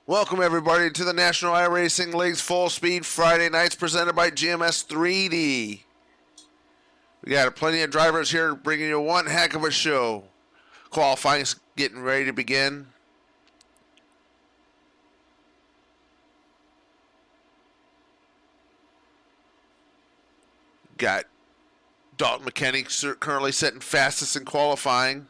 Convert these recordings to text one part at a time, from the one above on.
Welcome everybody to the National iRacing League's Full Speed Friday Nights presented by GMS 3D. We got plenty of drivers here bringing you one heck of a show. Qualifying's getting ready to begin. Got Dalton Mckinney currently sitting fastest in qualifying.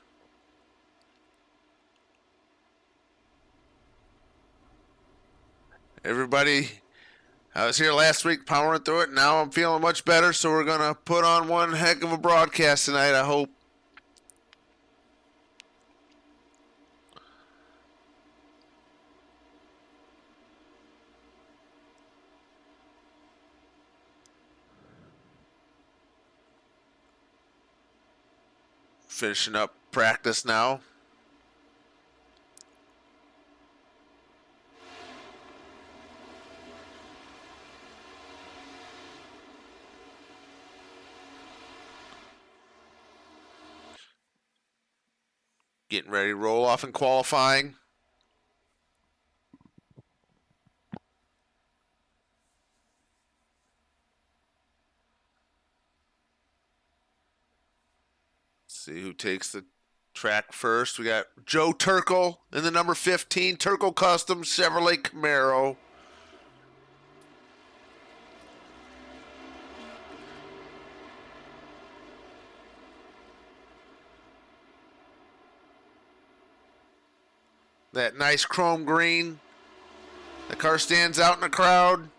Everybody, I was here last week powering through it. Now I'm feeling much better, so we're going to put on one heck of a broadcast tonight, I hope. Finishing up practice now. Getting ready to roll off in qualifying. See who takes the track first. We got Joe Turkle in the number 15 Turkle Custom Chevrolet Camaro. That nice chrome green. The car stands out in the crowd.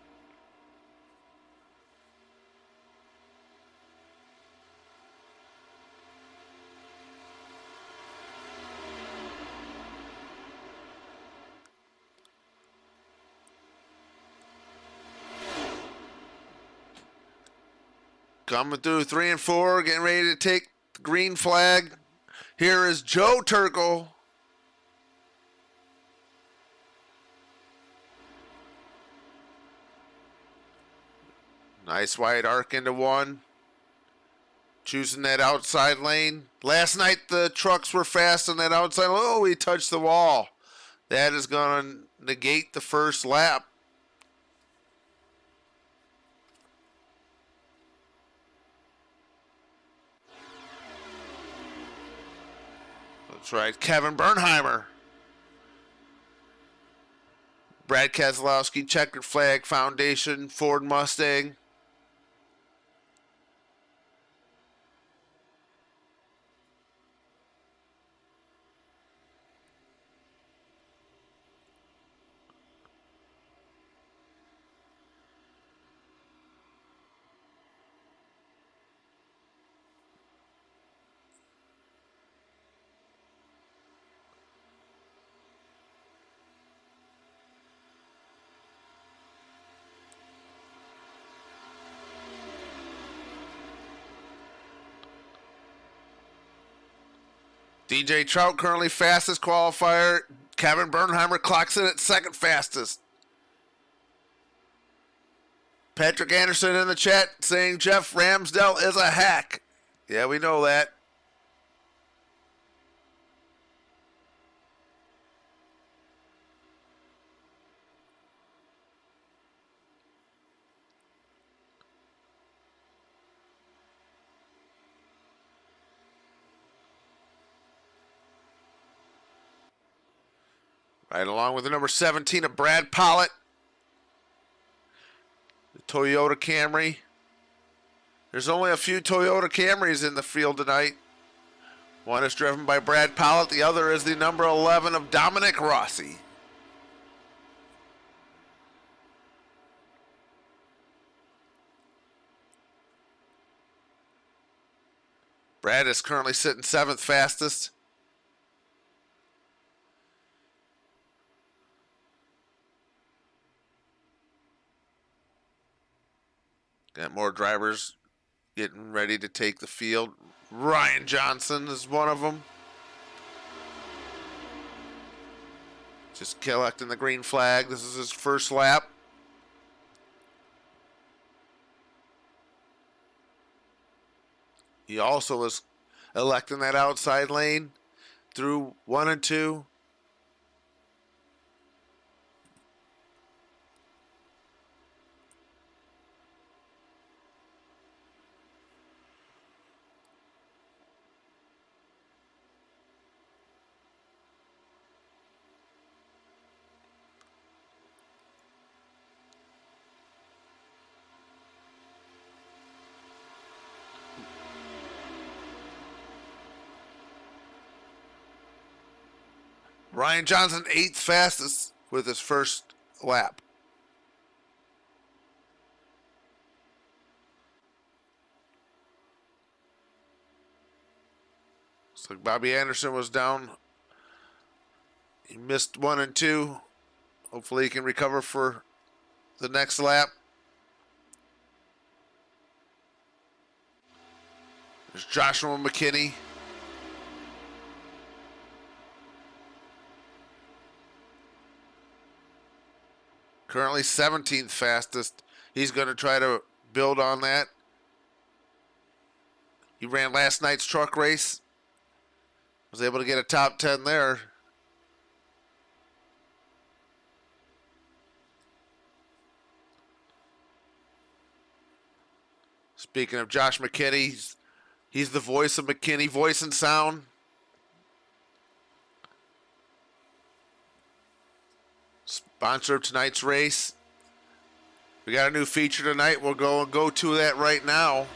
Coming through 3 and 4, getting ready to take the green flag. Here is Joe Turkle. Nice wide arc into one. Choosing that outside lane. Last night the trucks were fast on that outside. Oh, he touched the wall. That is going to negate the first lap. That's right, Kevin Bernheimer. Brad Keselowski, Checkered Flag Foundation, Ford Mustang. DJ Trout currently fastest qualifier. Kevin Bernheimer clocks in at second fastest. Patrick Anderson in the chat saying Jeff Ramsdell is a hack. Yeah, we know that. Right along with the number 17 of Brad Pollitt. The Toyota Camry. There's only a few Toyota Camrys in the field tonight. One is driven by Brad Pollitt. The other is the number 11 of Dominic Rossi. Brad is currently sitting 7th fastest. Got more drivers getting ready to take the field. Ryan Johnson is one of them. Just collecting the green flag. This is his first lap. He also was electing that outside lane through 1 and 2. Ryan Johnson, 8th fastest with his first lap. Looks like Bobby Anderson was down. He missed 1 and 2. Hopefully he can recover for the next lap. There's Joshua Mckinney. Currently 17th fastest. He's going to try to build on that. He ran last night's truck race. Was able to get a top 10 there. Speaking of Josh McKinney, he's the voice of McKinney, Voice and Sound. Sponsor of tonight's race. We got a new feature tonight. We'll go to that right now.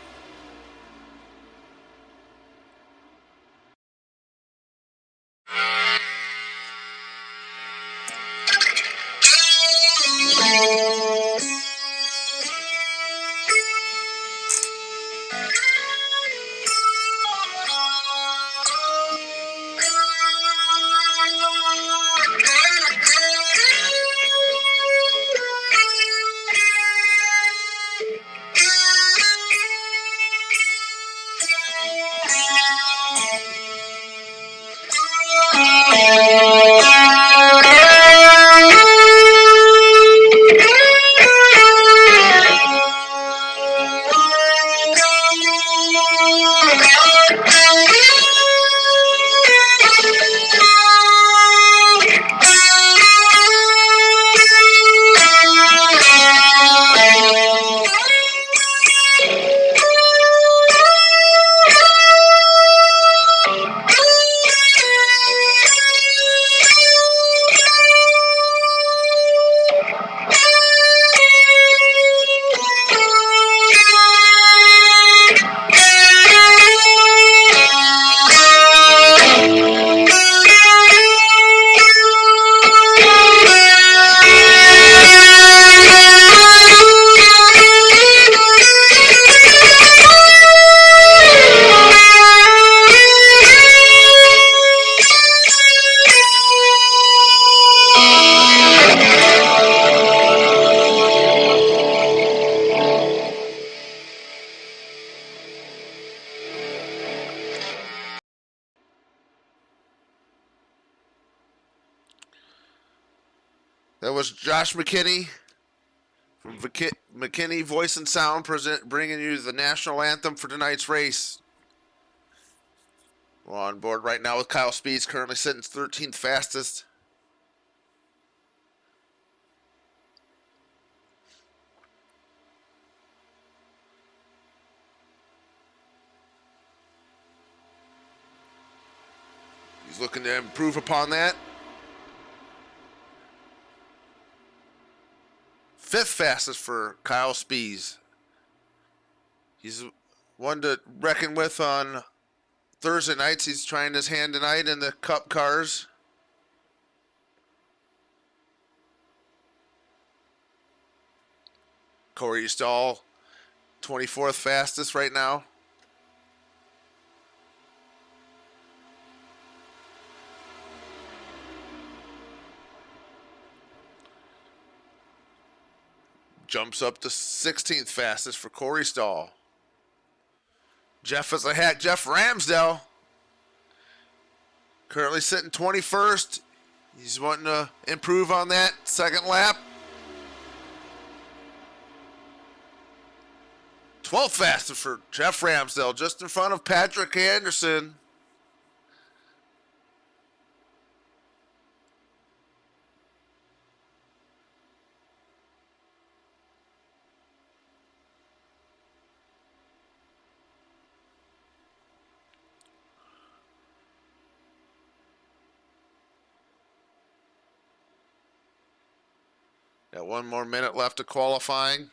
That was Josh McKinney from McKinney Voice and Sound, bringing you the national anthem for tonight's race. We're on board right now with Kyle Speeds, currently sitting 13th fastest. He's looking to improve upon that. 5th fastest for Kyle Spees. He's one to reckon with on Thursday nights. He's trying his hand tonight in the Cup cars. Corey Stahl, 24th fastest right now. Jumps up to 16th fastest for Corey Stahl. Jeff is ahead. Jeff Ramsdell currently sitting 21st. He's wanting to improve on that second lap. 12th fastest for Jeff Ramsdell, just in front of Patrick Anderson. Got 1 more minute left of qualifying.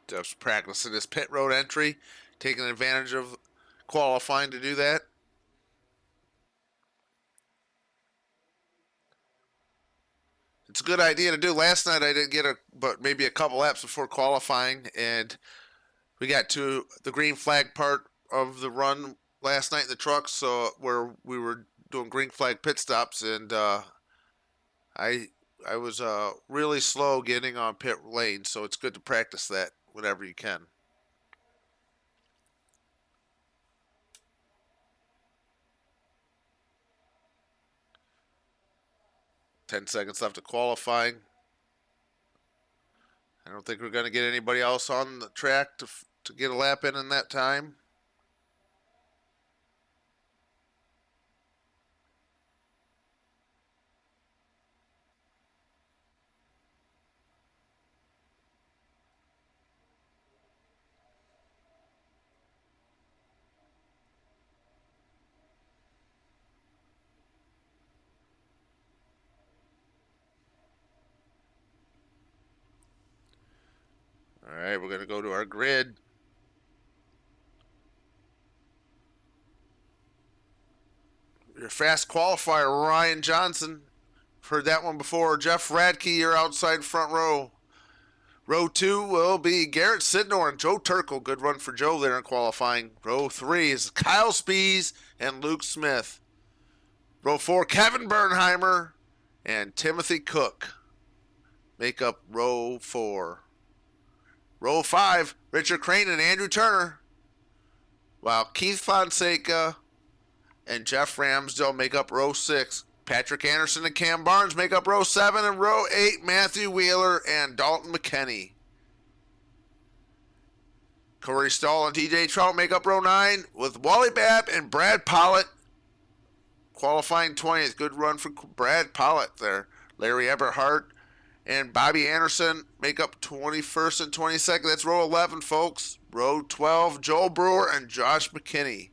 Jeff's practicing his pit road entry, taking advantage of qualifying to do that. It's a good idea to do. Last night I didn't get but maybe a couple laps before qualifying, and we got to the green flag part of the run last night in the truck, so where we were doing green flag pit stops, and I I was really slow getting on pit lane, so it's good to practice that whenever you can. 10 seconds left of qualifying. I don't think we're going to get anybody else on the track to get a lap in that time. All right, we're going to go to our grid. Your fast qualifier, Ryan Johnson. Heard that one before. Jeff Radke, you're outside front row. Row 2 will be Garrett Sidnor and Joe Turkle. Good run for Joe there in qualifying. Row 3 is Kyle Spees and Luke Smith. Row 4, Kevin Bernheimer and Timothy Cook make up row 4. Row 5, Richard Crane and Andrew Turner, while Keith Fonseca and Jeff Ramsdell make up row 6. Patrick Anderson and Cam Barnes make up row 7, and row 8, Matthew Wheeler and Dalton Mckinney. Corey Stahl and TJ Trout make up row 9, with Wally Babb and Brad Pollitt qualifying 20th. Good run for Brad Pollitt there. Larry Eberhardt and Bobby Anderson make up 21st and 22nd. That's row 11, folks. Row 12, Joel Brewer and Josh McKinney.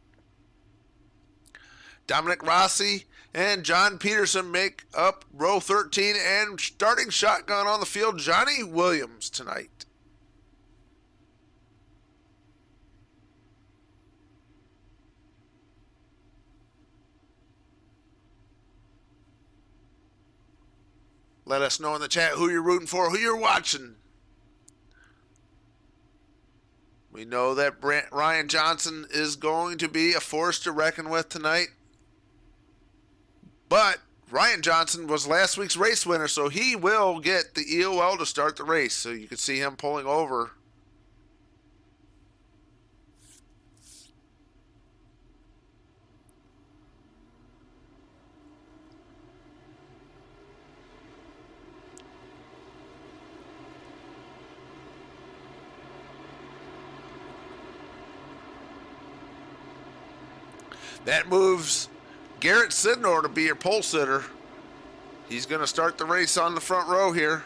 Dominic Rossi and John Peterson make up row 13, and starting shotgun on the field, Johnny Williams tonight. Let us know in the chat who you're rooting for, who you're watching. We know that Ryan Johnson is going to be a force to reckon with tonight. But Ryan Johnson was last week's race winner, so he will get the EOL to start the race. So you can see him pulling over. That moves Garrett Sidnor to be your pole sitter. He's going to start the race on the front row here.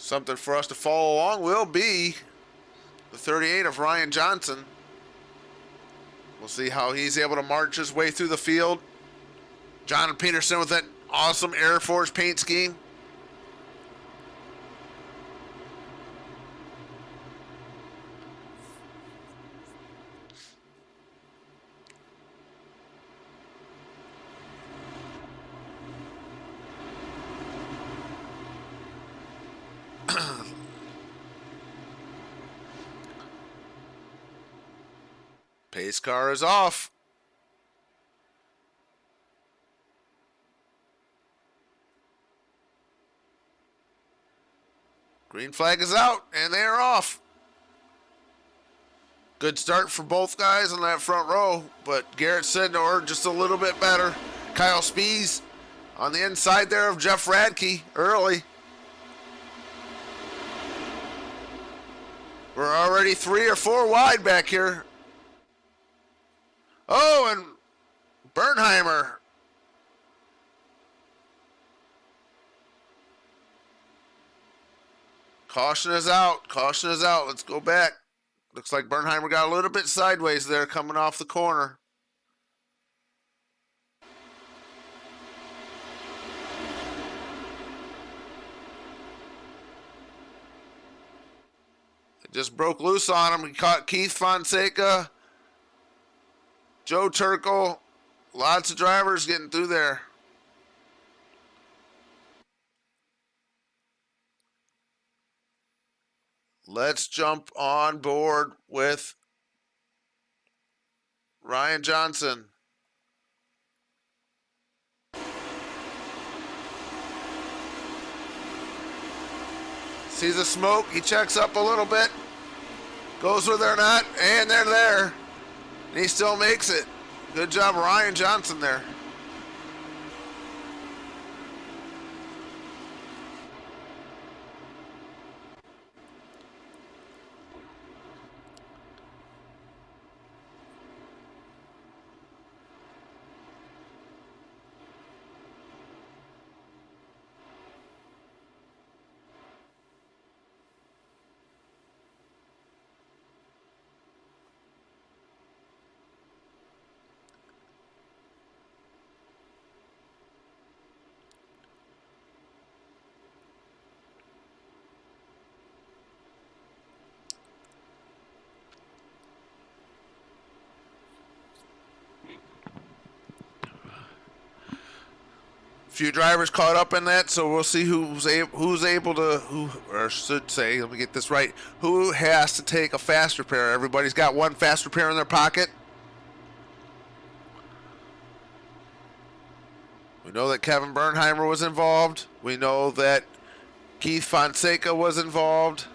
Something for us to follow along will be the 38 of Ryan Johnson. We'll see how he's able to march his way through the field. John Peterson with that awesome Air Force paint scheme. Pace car is off. Green flag is out, and they are off. Good start for both guys on that front row, but Garrett Sidnor just a little bit better. Kyle Spees on the inside there of Jeff Radke early. We're already 3 or 4 wide back here. Oh, and Bernheimer. Caution is out. Caution is out. Let's go back. Looks like Bernheimer got a little bit sideways there coming off the corner. It just broke loose on him. He caught Keith Fonseca, Joe Turkle. Lots of drivers getting through there. Let's jump on board with Ryan Johnson. Sees the smoke. He checks up a little bit. Goes where they're not. And they're there. And he still makes it. Good job, Ryan Johnson there. Few drivers caught up in that, so we'll see who's able to, or I should say, let me get this right, who has to take a fast repair. Everybody's got one fast repair in their pocket. We know that Kevin Bernheimer was involved. We know that Keith Fonseca was involved.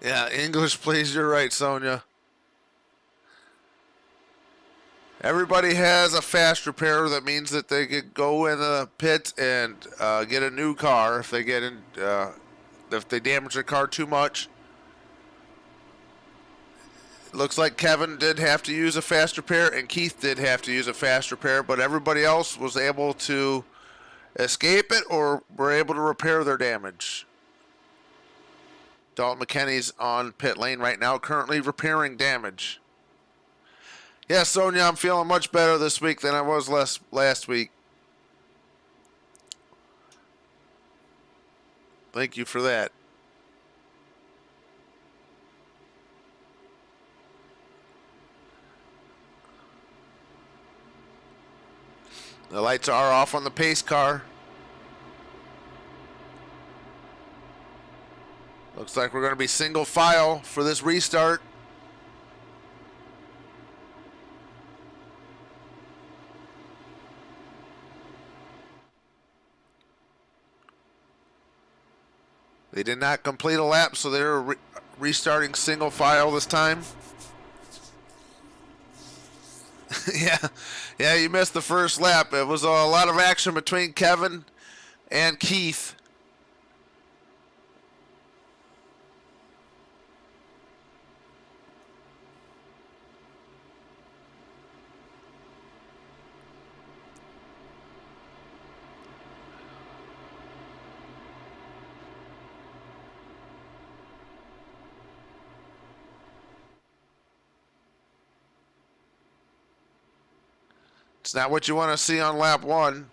Yeah, English, please. You're right, Sonia. Everybody has a fast repair. That means that they could go in the pit and get a new car if they get in. If they damage their car too much. It looks like Kevin did have to use a fast repair, and Keith did have to use a fast repair, but everybody else was able to escape it or were able to repair their damage. Dalton Mckinney's on pit lane right now, currently repairing damage. Yeah, Sonia, I'm feeling much better this week than I was last week. Thank you for that. The lights are off on the pace car. Looks like we're going to be single file for this restart. They did not complete a lap, so they're restarting single file this time. Yeah, you missed the first lap. It was a lot of action between Kevin and Keith. It's not what you want to see on lap one.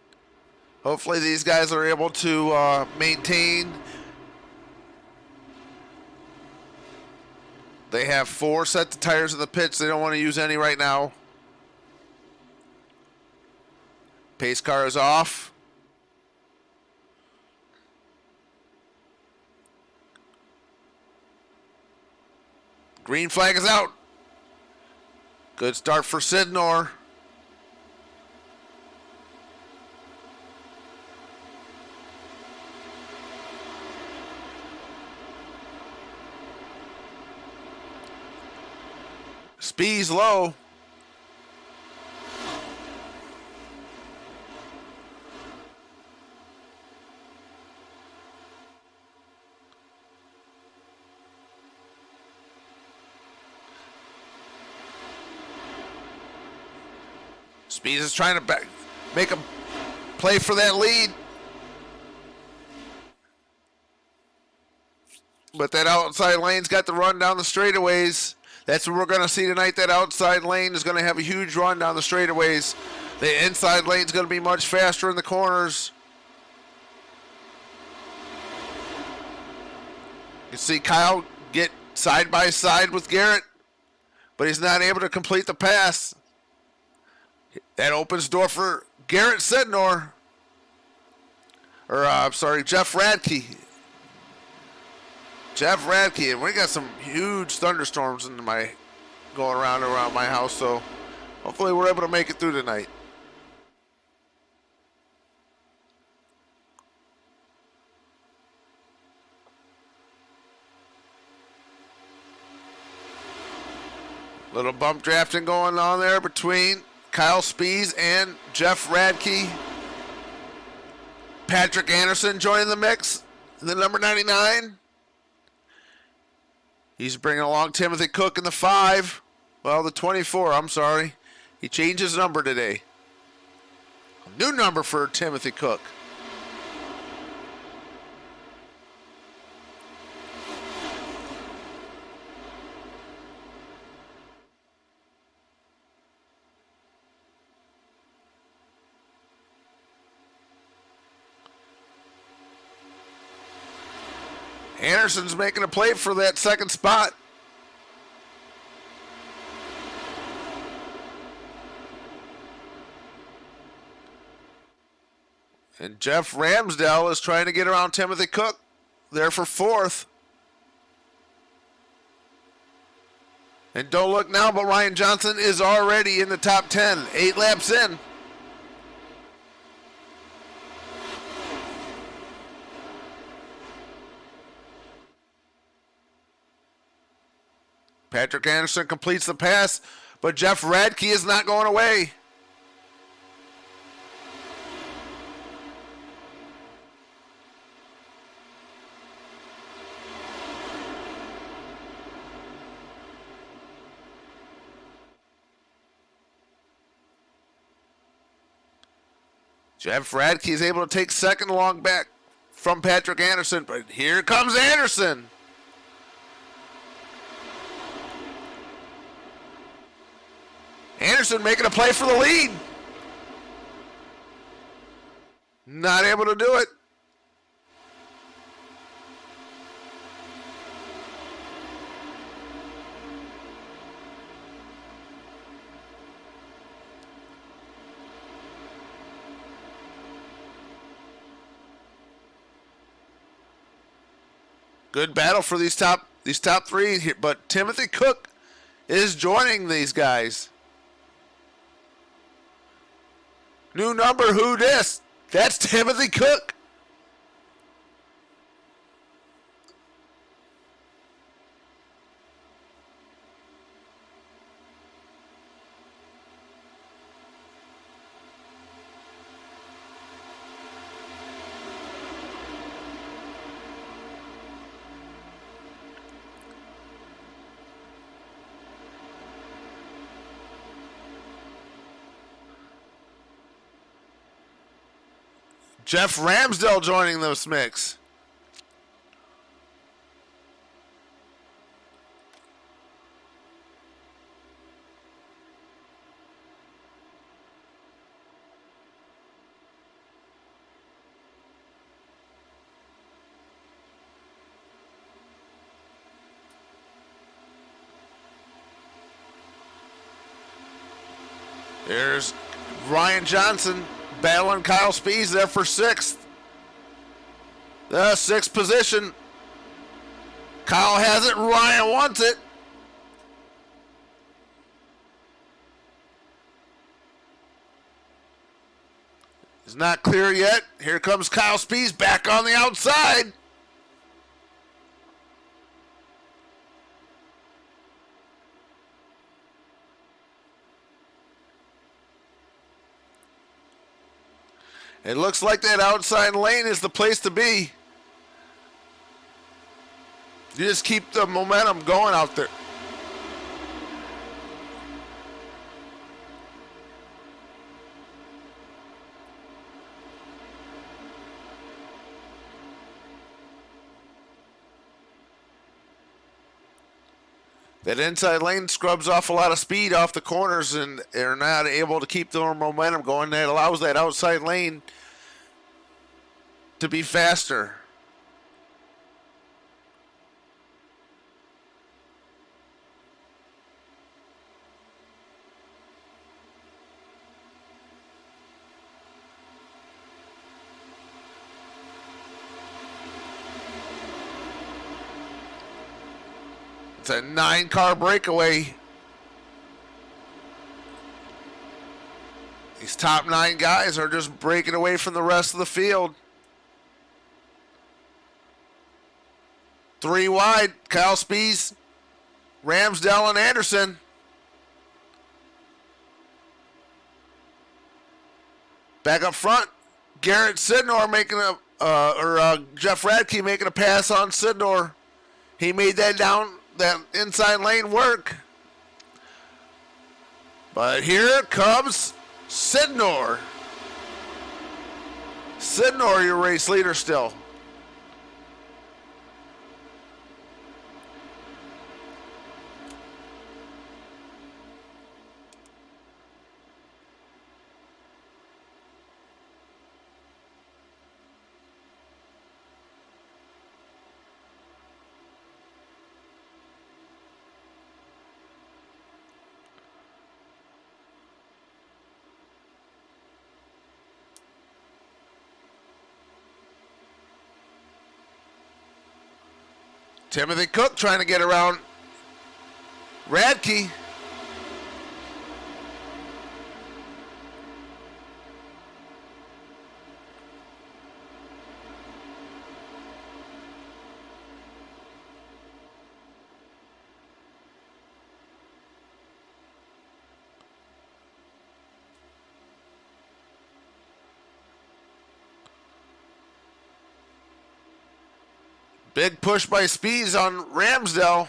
Hopefully these guys are able to maintain. They have 4 sets of tires in the pits. They don't want to use any right now. Pace car is off. Green flag is out. Good start for Sidnor. Speed's low. Speed is trying to make a play for that lead. But that outside lane's got the run down the straightaways. That's what we're going to see tonight. That outside lane is going to have a huge run down the straightaways. The inside lane's going to be much faster in the corners. You see Kyle get side by side with Garrett, but he's not able to complete the pass. That opens door for Garrett Sednor. Jeff Radke. Jeff Radke, and we got some huge thunderstorms going around my house, so hopefully we're able to make it through tonight. Little bump drafting going on there between Kyle Spees and Jeff Radke. Patrick Anderson joining the mix, the number 99. He's bringing along Timothy Cook in the 5. Well, the 24, I'm sorry. He changed his number today. A new number for Timothy Cook. Anderson's making a play for that second spot. And Jeff Ramsdell is trying to get around Timothy Cook there for 4th. And don't look now, but Ryan Johnson is already in the top 10, 8 laps in. Patrick Anderson completes the pass, but Jeff Radke is not going away. Jeff Radke is able to take second long back from Patrick Anderson, but here comes Anderson. Anderson making a play for the lead. Not able to do it. Good battle for these top 3 here, but Timothy Cook is joining these guys. New number, who dis? That's Timothy Cook. Jeff Ramsdell joining this mix. There's Ryan Johnson battling Kyle Spees there for 6th. The 6th position. Kyle has it. Ryan wants it. It's not clear yet. Here comes Kyle Spees back on the outside. It looks like that outside lane is the place to be. You just keep the momentum going out there. That inside lane scrubs off a lot of speed off the corners, and they're not able to keep their momentum going. That allows that outside lane to be faster. It's a 9-car breakaway. These top 9 guys are just breaking away from the rest of the field. 3 wide, Kyle Spees, Ramsdell, and Anderson. Back up front, Garrett Sidnor making Jeff Radke making a pass on Sidnor. He made that inside lane work. But here comes Sidnor. Sidnor, your race leader still. Timothy Cook trying to get around Radke. Big push by Spees on Ramsdell.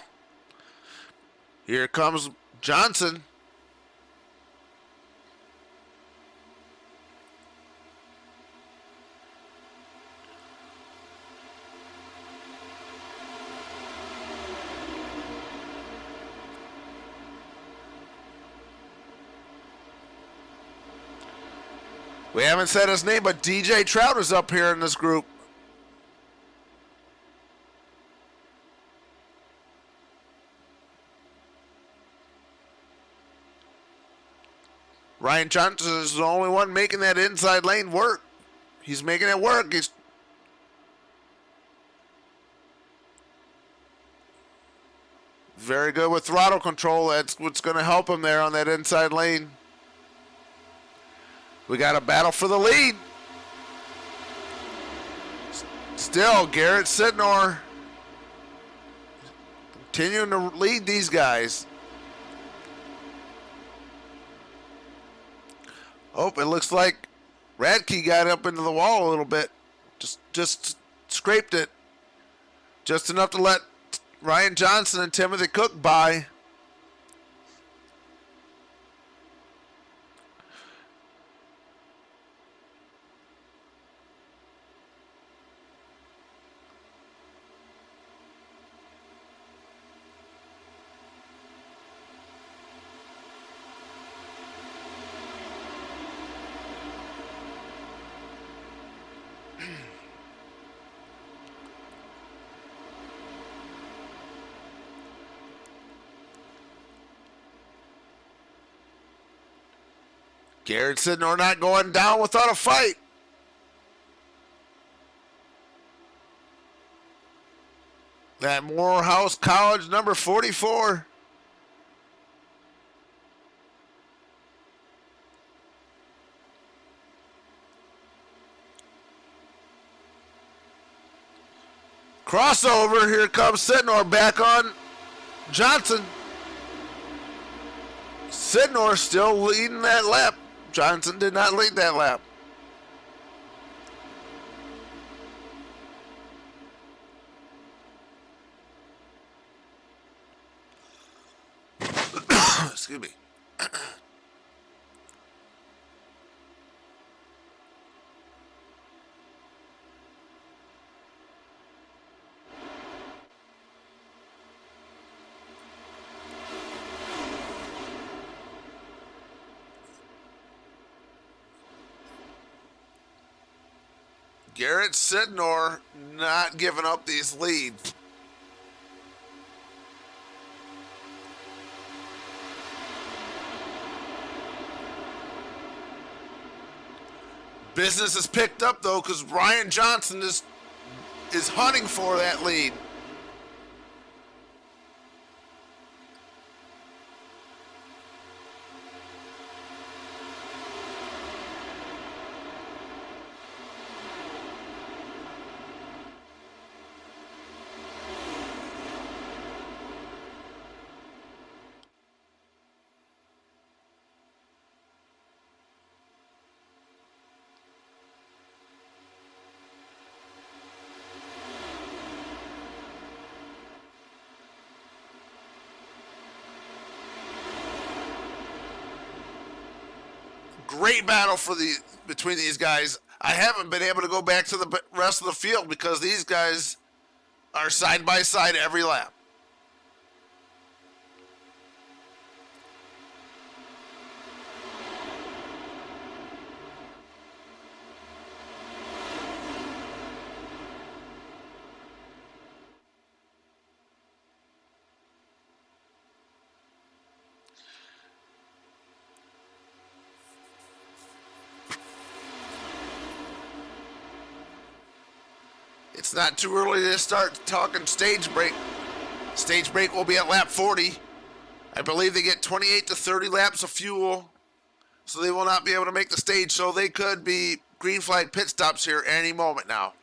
Here comes Johnson. We haven't said his name, but DJ Trout is up here in this group. Ryan Johnson is the only one making that inside lane work. He's making it work. He's very good with throttle control. That's what's going to help him there on that inside lane. We got a battle for the lead. Still, Garrett Sidnor continuing to lead these guys. Oh, it looks like Radke got up into the wall a little bit. Just scraped it. Just enough to let Ryan Johnson and Timothy Cook by. Garrett Sidnor not going down without a fight. That Morehouse College number 44. Crossover, here comes Sidnor back on Johnson. Sidnor still leading that lap. Johnson did not lead that lap. Excuse me. Garrett Sidnor not giving up these leads. Business is picked up though because Ryan Johnson is hunting for that lead. Great battle between these guys. I haven't been able to go back to the rest of the field because these guys are side by side every lap. It's not too early to start talking stage break. Stage break will be at lap 40. I believe they get 28 to 30 laps of fuel, so they will not be able to make the stage, so they could be green flag pit stops here any moment now.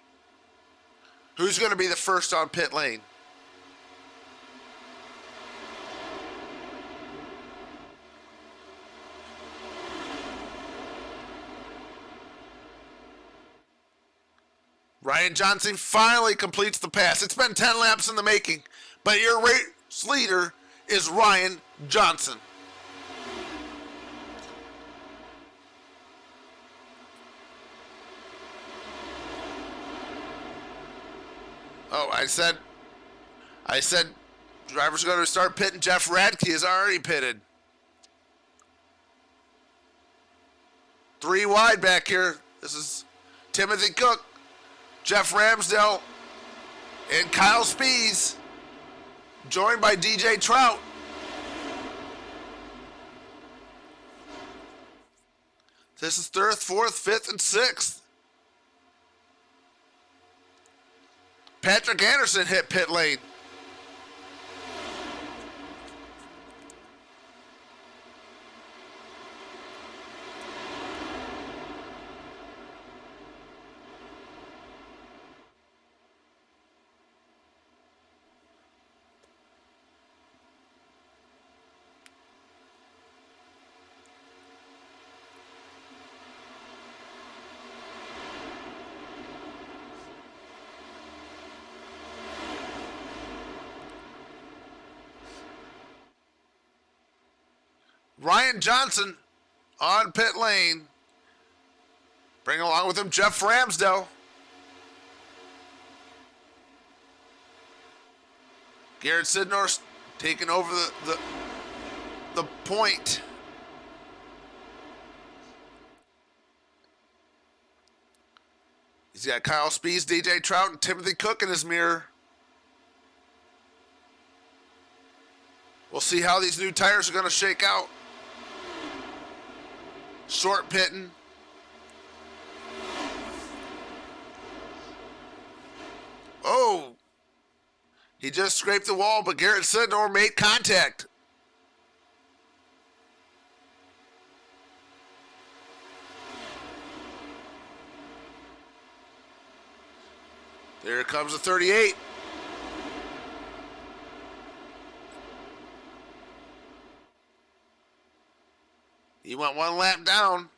Who's going to be the first on pit lane? Ryan Johnson finally completes the pass. It's been 10 laps in the making, but your race leader is Ryan Johnson. Oh, I said drivers are going to start pitting. Jeff Radke is already pitted. 3 wide back here. This is Timothy Cook, Jeff Ramsdale, and Kyle Spees, joined by DJ Trout. This is 3rd, 4th, 5th, and 6th. Patrick Anderson hit pit lane. Ryan Johnson on pit lane. Bring along with him Jeff Ramsdale. Garrett Sidnor taking over the point. He's got Kyle Spees, DJ Trout, and Timothy Cook in his mirror. We'll see how these new tires are going to shake out. Short pitting. Oh, he just scraped the wall, but Garrett Sidnor made contact. There comes the 38. He went 1 lap down.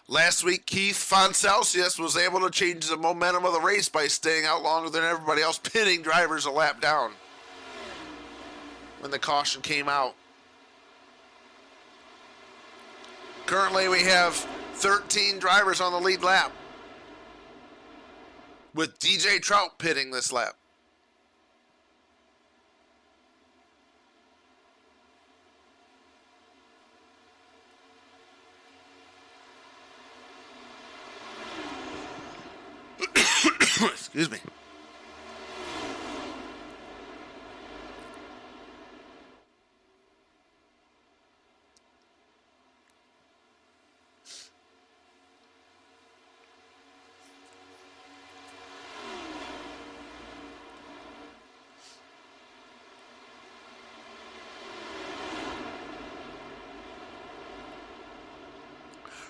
Last week, Keith Foncelsius was able to change the momentum of the race by staying out longer than everybody else, pinning drivers a lap down when the caution came out. Currently, we have 13 drivers on the lead lap, with DJ Trout pitting this lap. Excuse me.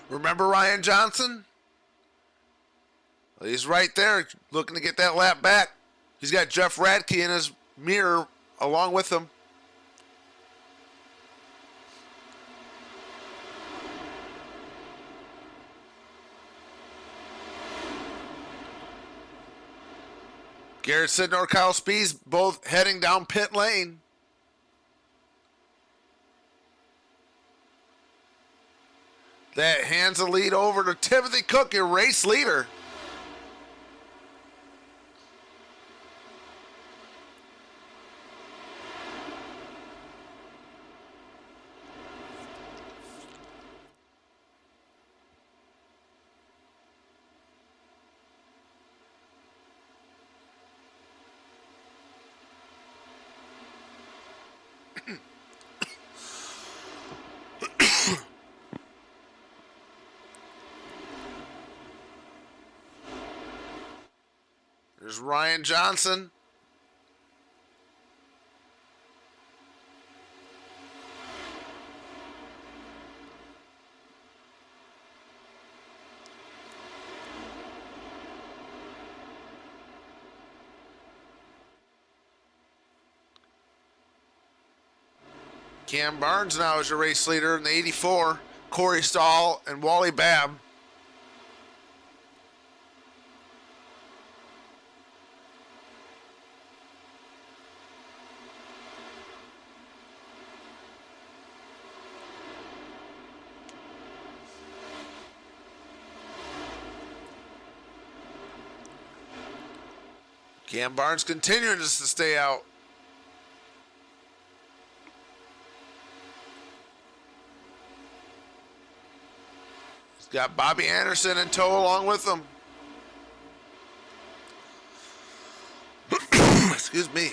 Remember Ryan Johnson? Well, he's right there looking to get that lap back. He's got Jeff Radke in his mirror along with him. Garrett Sidnor, Kyle Spees both heading down pit lane. That hands the lead over to Timothy Cook, your race leader. There's Ryan Johnson. Cam Barnes now is your race leader in the 84. Corey Stahl and Wally Babb. Cam Barnes continuing just to stay out. He's got Bobby Anderson in tow along with him. Excuse me.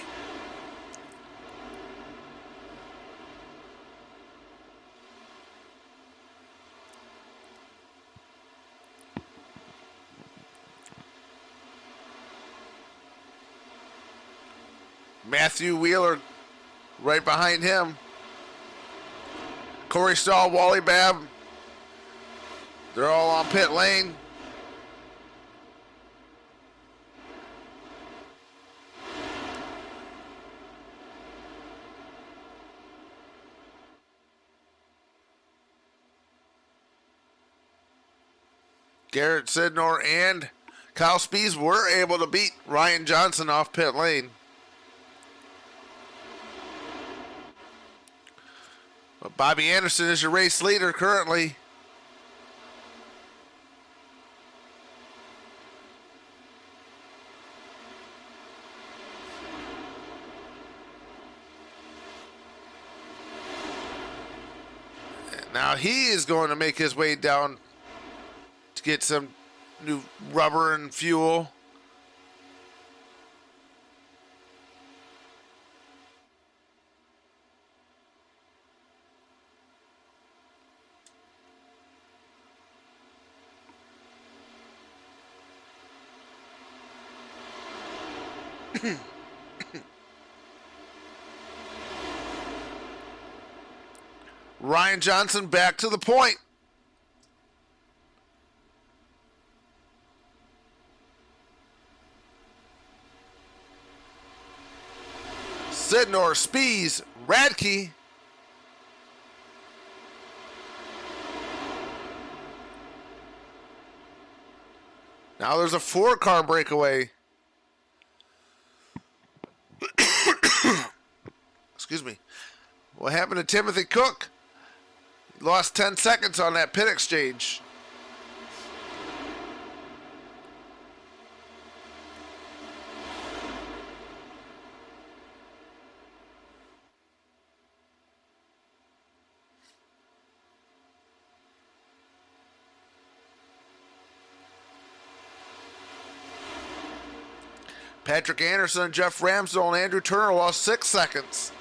Matthew Wheeler right behind him. Corey Stahl, Wally Babb. They're all on pit lane. Garrett Sidnor and Kyle Spees were able to beat Ryan Johnson off pit lane. But Bobby Anderson is your race leader currently. And now he is going to make his way down to get some new rubber and fuel. Ryan Johnson back to the point. Sidnor, Spees, Radke. Now there's a 4-car breakaway. Excuse me. What happened to Timothy Cook? He lost 10 seconds on that pit exchange. Patrick Anderson, Jeff Ramsdell, and Andrew Turner lost 6 seconds.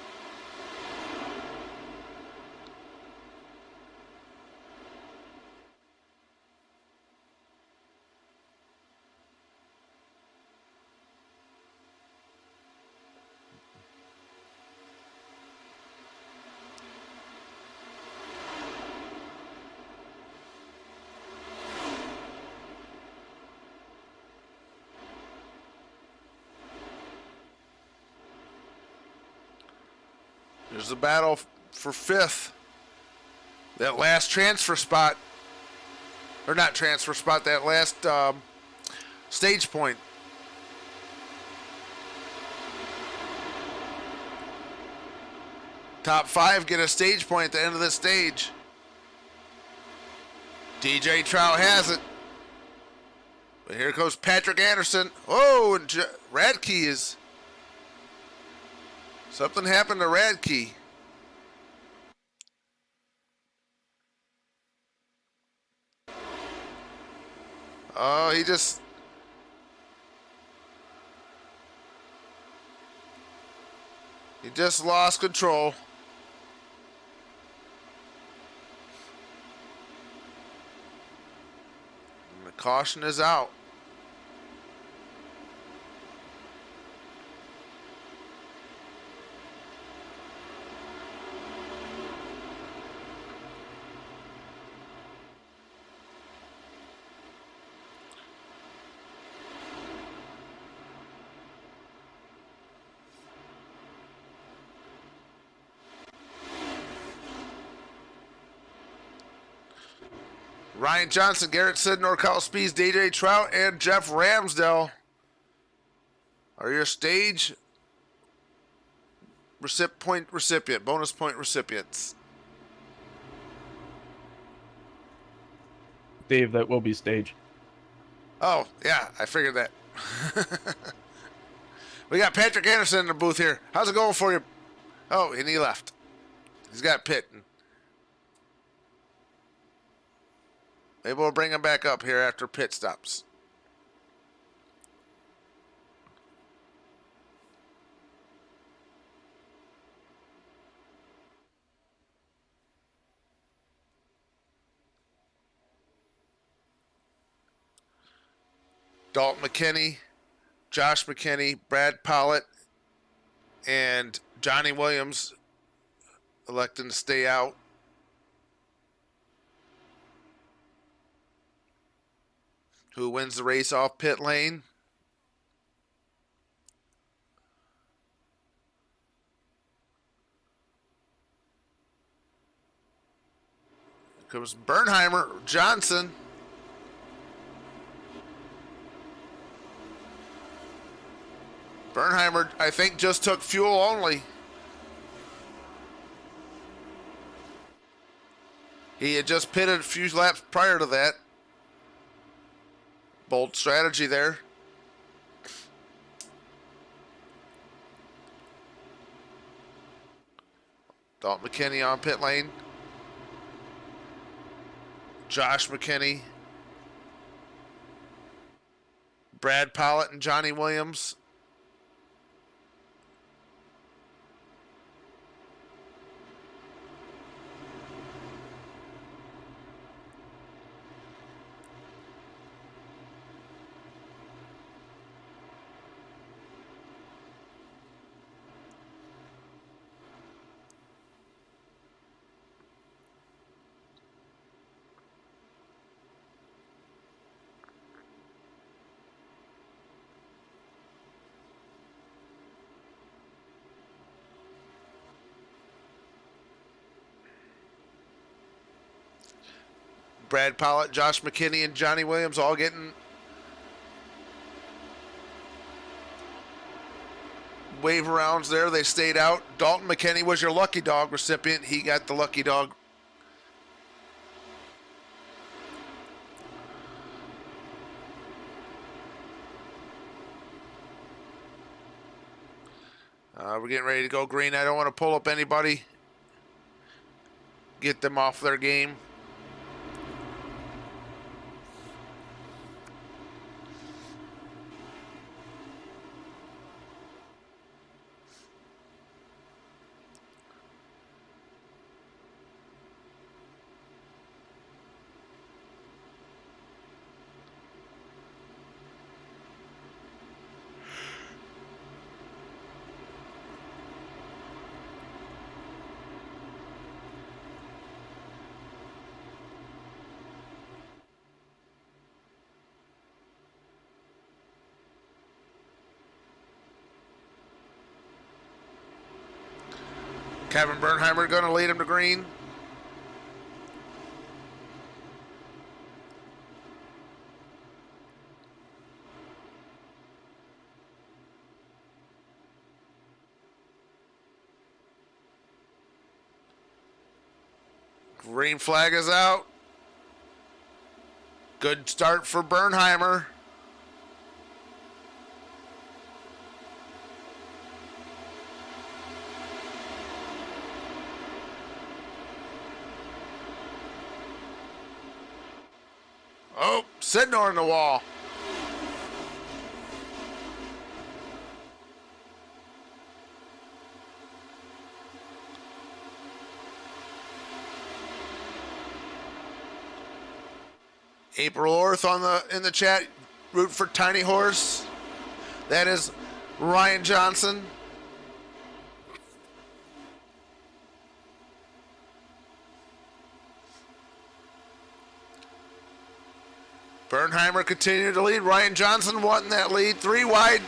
There's a battle for 5th. That last transfer spot, or not transfer spot, that last stage point. Top 5 get a stage point at the end of this stage. DJ Trout has it. But here goes Patrick Anderson. Oh, and Radke is... Something happened to Radke. Oh, he just... lost control. And the caution is out. Ryan Johnson, Garrett Sidnor, Kyle Spees, DJ Trout, and Jeff Ramsdell are your stage bonus point recipients. Dave, that will be stage. Oh, yeah, I figured that. We got Patrick Anderson in the booth here. How's it going for you? Oh, and he left. He's got pit. Maybe we'll bring him back up here after pit stops. Dalton McKinney, Josh McKinney, Brad Pollitt, and Johnny Williams electing to stay out. Who wins the race off pit lane? Here comes Bernheimer, Johnson. Bernheimer, I think, just took fuel only. He had just pitted a few laps prior to that. Bold strategy there. Dalton McKinney on pit lane. Josh McKinney. Brad Pollitt and Johnny Williams. Brad Pollitt, Josh McKinney, and Johnny Williams all getting wave arounds there. They stayed out. Dalton McKinney was your lucky dog recipient. He got the lucky dog. We're getting ready to go green. I don't want to pull up anybody. Get them off their game. Kevin Bernheimer going to lead him to green. Green flag is out. Good start for Bernheimer. Oh, Sidnor in the wall. April Orth in the chat, root for Tiny Horse. That is Ryan Johnson. Bernheimer continued to lead. Ryan Johnson won that lead. 3 wide.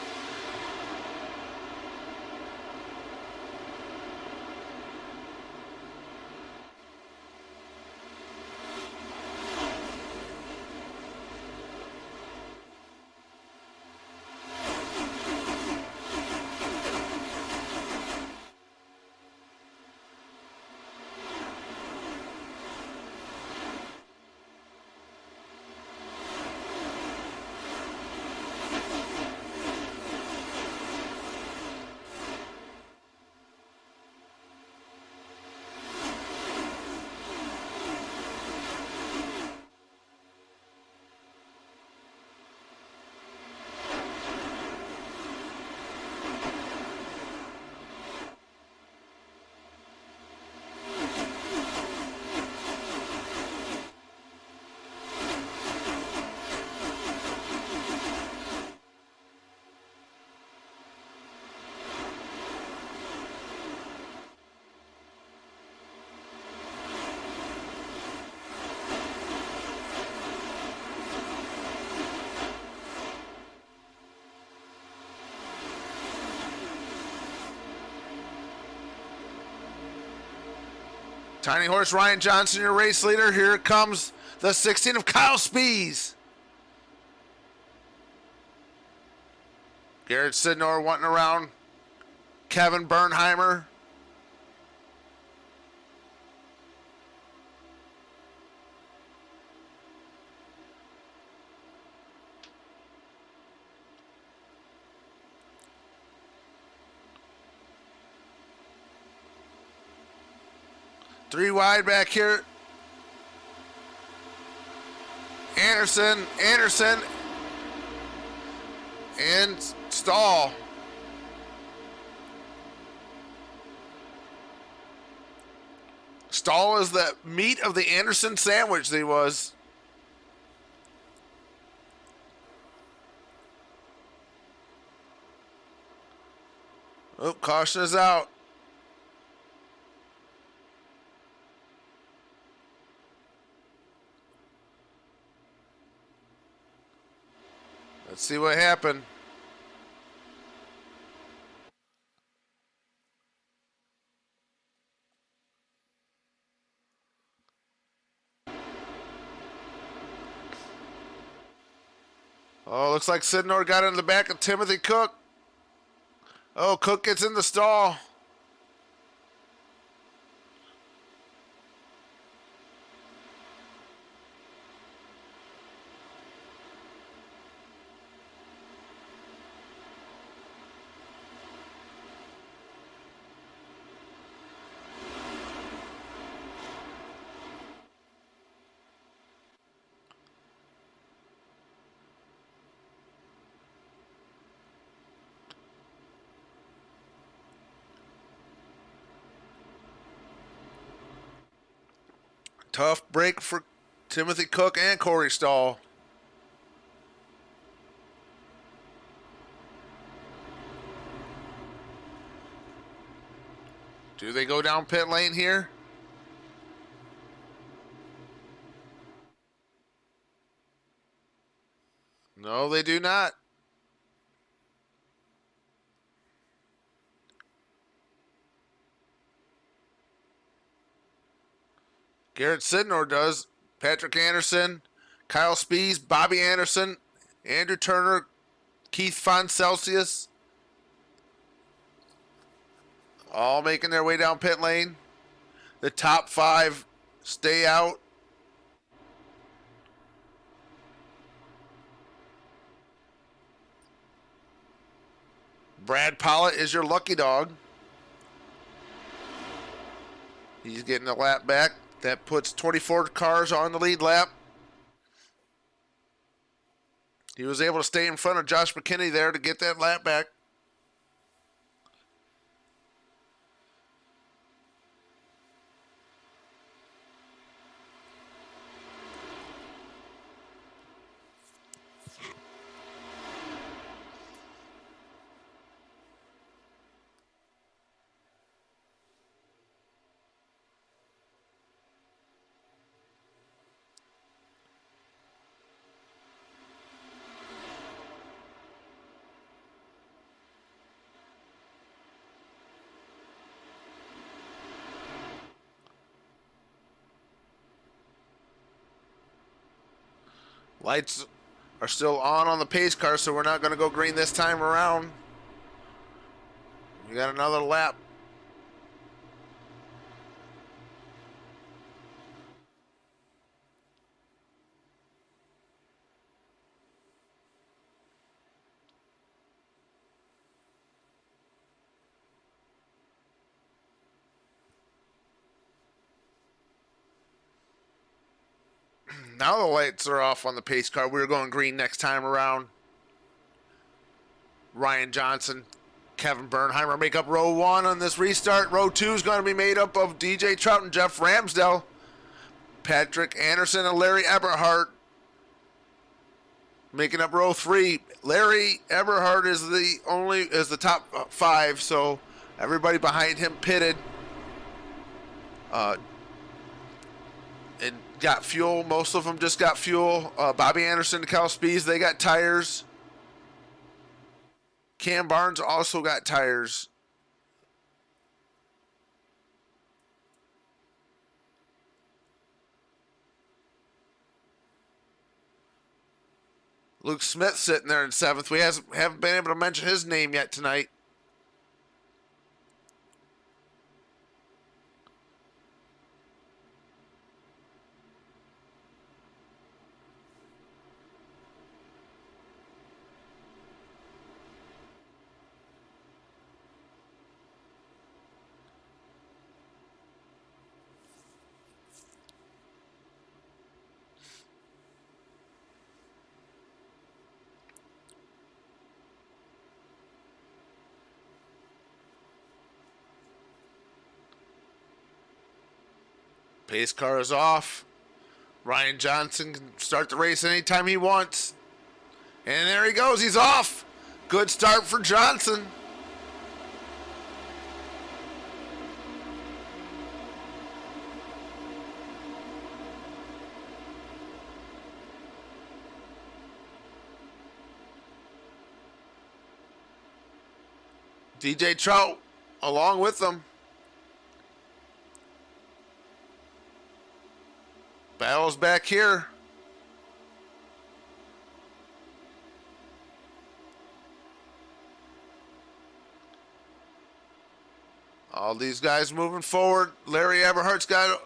Tiny Horse Ryan Johnson, your race leader. Here comes the 16 of Kyle Spees. Garrett Sidnor wanting around Kevin Bernheimer. Three wide back here. Anderson, and Stahl. Stahl is the meat of the Anderson sandwich that he was. Oh, caution is out. Let's see what happened. Oh, looks like Sidnor got in the back of Timothy Cook. Oh, Cook gets in the stall. Tough break for Timothy Cook and Corey Stahl. Do they go down pit lane here? No, they do not. Garrett Sidnor does. Patrick Anderson, Kyle Spees, Bobby Anderson, Andrew Turner, Keith Von Celsius, all making their way down pit lane. The top 5 stay out. Brad Pollitt is your lucky dog. He's getting a lap back. That puts 24 cars on the lead lap. He was able to stay in front of Josh McKinney there to get that lap back. Lights are still on the pace car, so we're not going to go green this time around. We got another lap. Now the lights are off on the pace car. We're going green next time around. Ryan Johnson, Kevin Bernheimer make up row 1 on this restart. Row 2 is going to be made up of DJ Trout and Jeff Ramsdell, Patrick Anderson and Larry Eberhardt making up row 3. Larry Eberhardt is the top 5, so everybody behind him pitted. And got fuel. Most of them just got fuel. Bobby Anderson and Kyle Spees, they got tires. Cam Barnes also got tires. Luke Smith sitting there in 7th. We haven't been able to mention his name yet tonight. Pace car is off. Ryan Johnson can start the race anytime he wants. And there he goes. He's off. Good start for Johnson. DJ Trout along with them. Battle's back here. All these guys moving forward. Larry Eberhardt's got...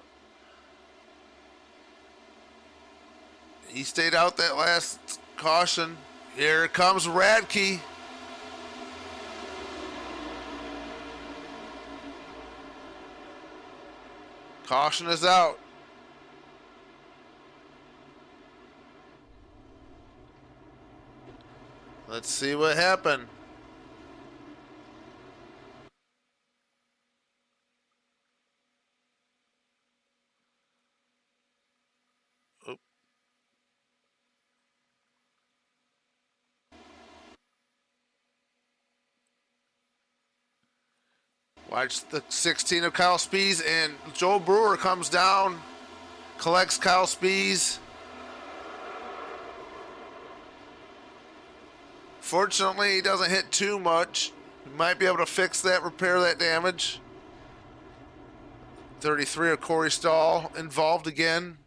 He stayed out that last caution. Here comes Radke. Caution is out. Let's see what happened. Watch the 16 of Kyle Spees, and Joe Brewer comes down, collects Kyle Spees. Fortunately, he doesn't hit too much. He might be able to fix that, repair that damage. 33 of Corey Stahl involved again.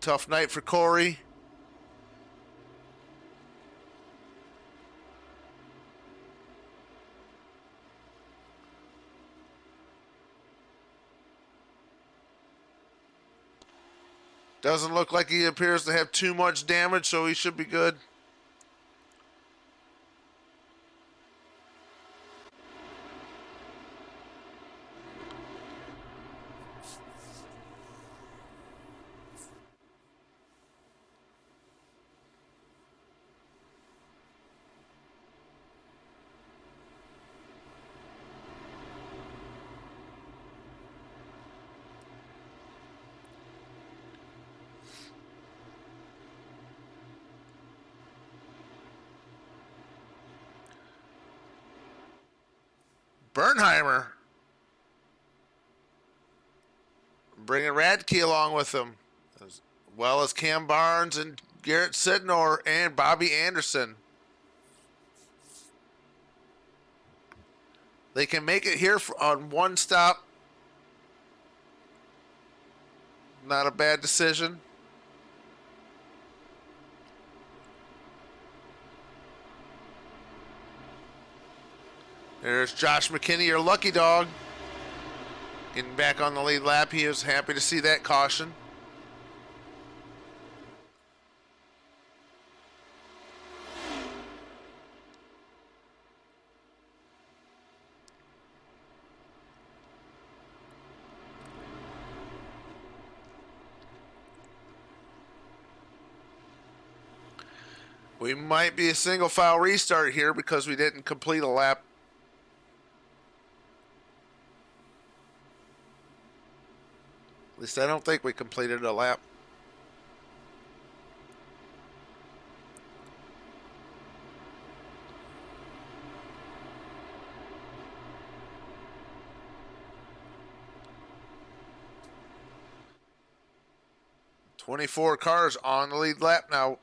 Tough night for Corey. Doesn't look like he appears to have too much damage, so he should be good. Bernheimer bringing Radke along with him, as well as Cam Barnes and Garrett Sidnor and Bobby Anderson. They can make it here on one stop. Not a bad decision. There's Josh McKinney, your lucky dog. Getting back on the lead lap. He was happy to see that caution. We might be a single file restart here because we didn't complete a lap. At least I don't think we completed a lap. "24 cars on the lead lap now."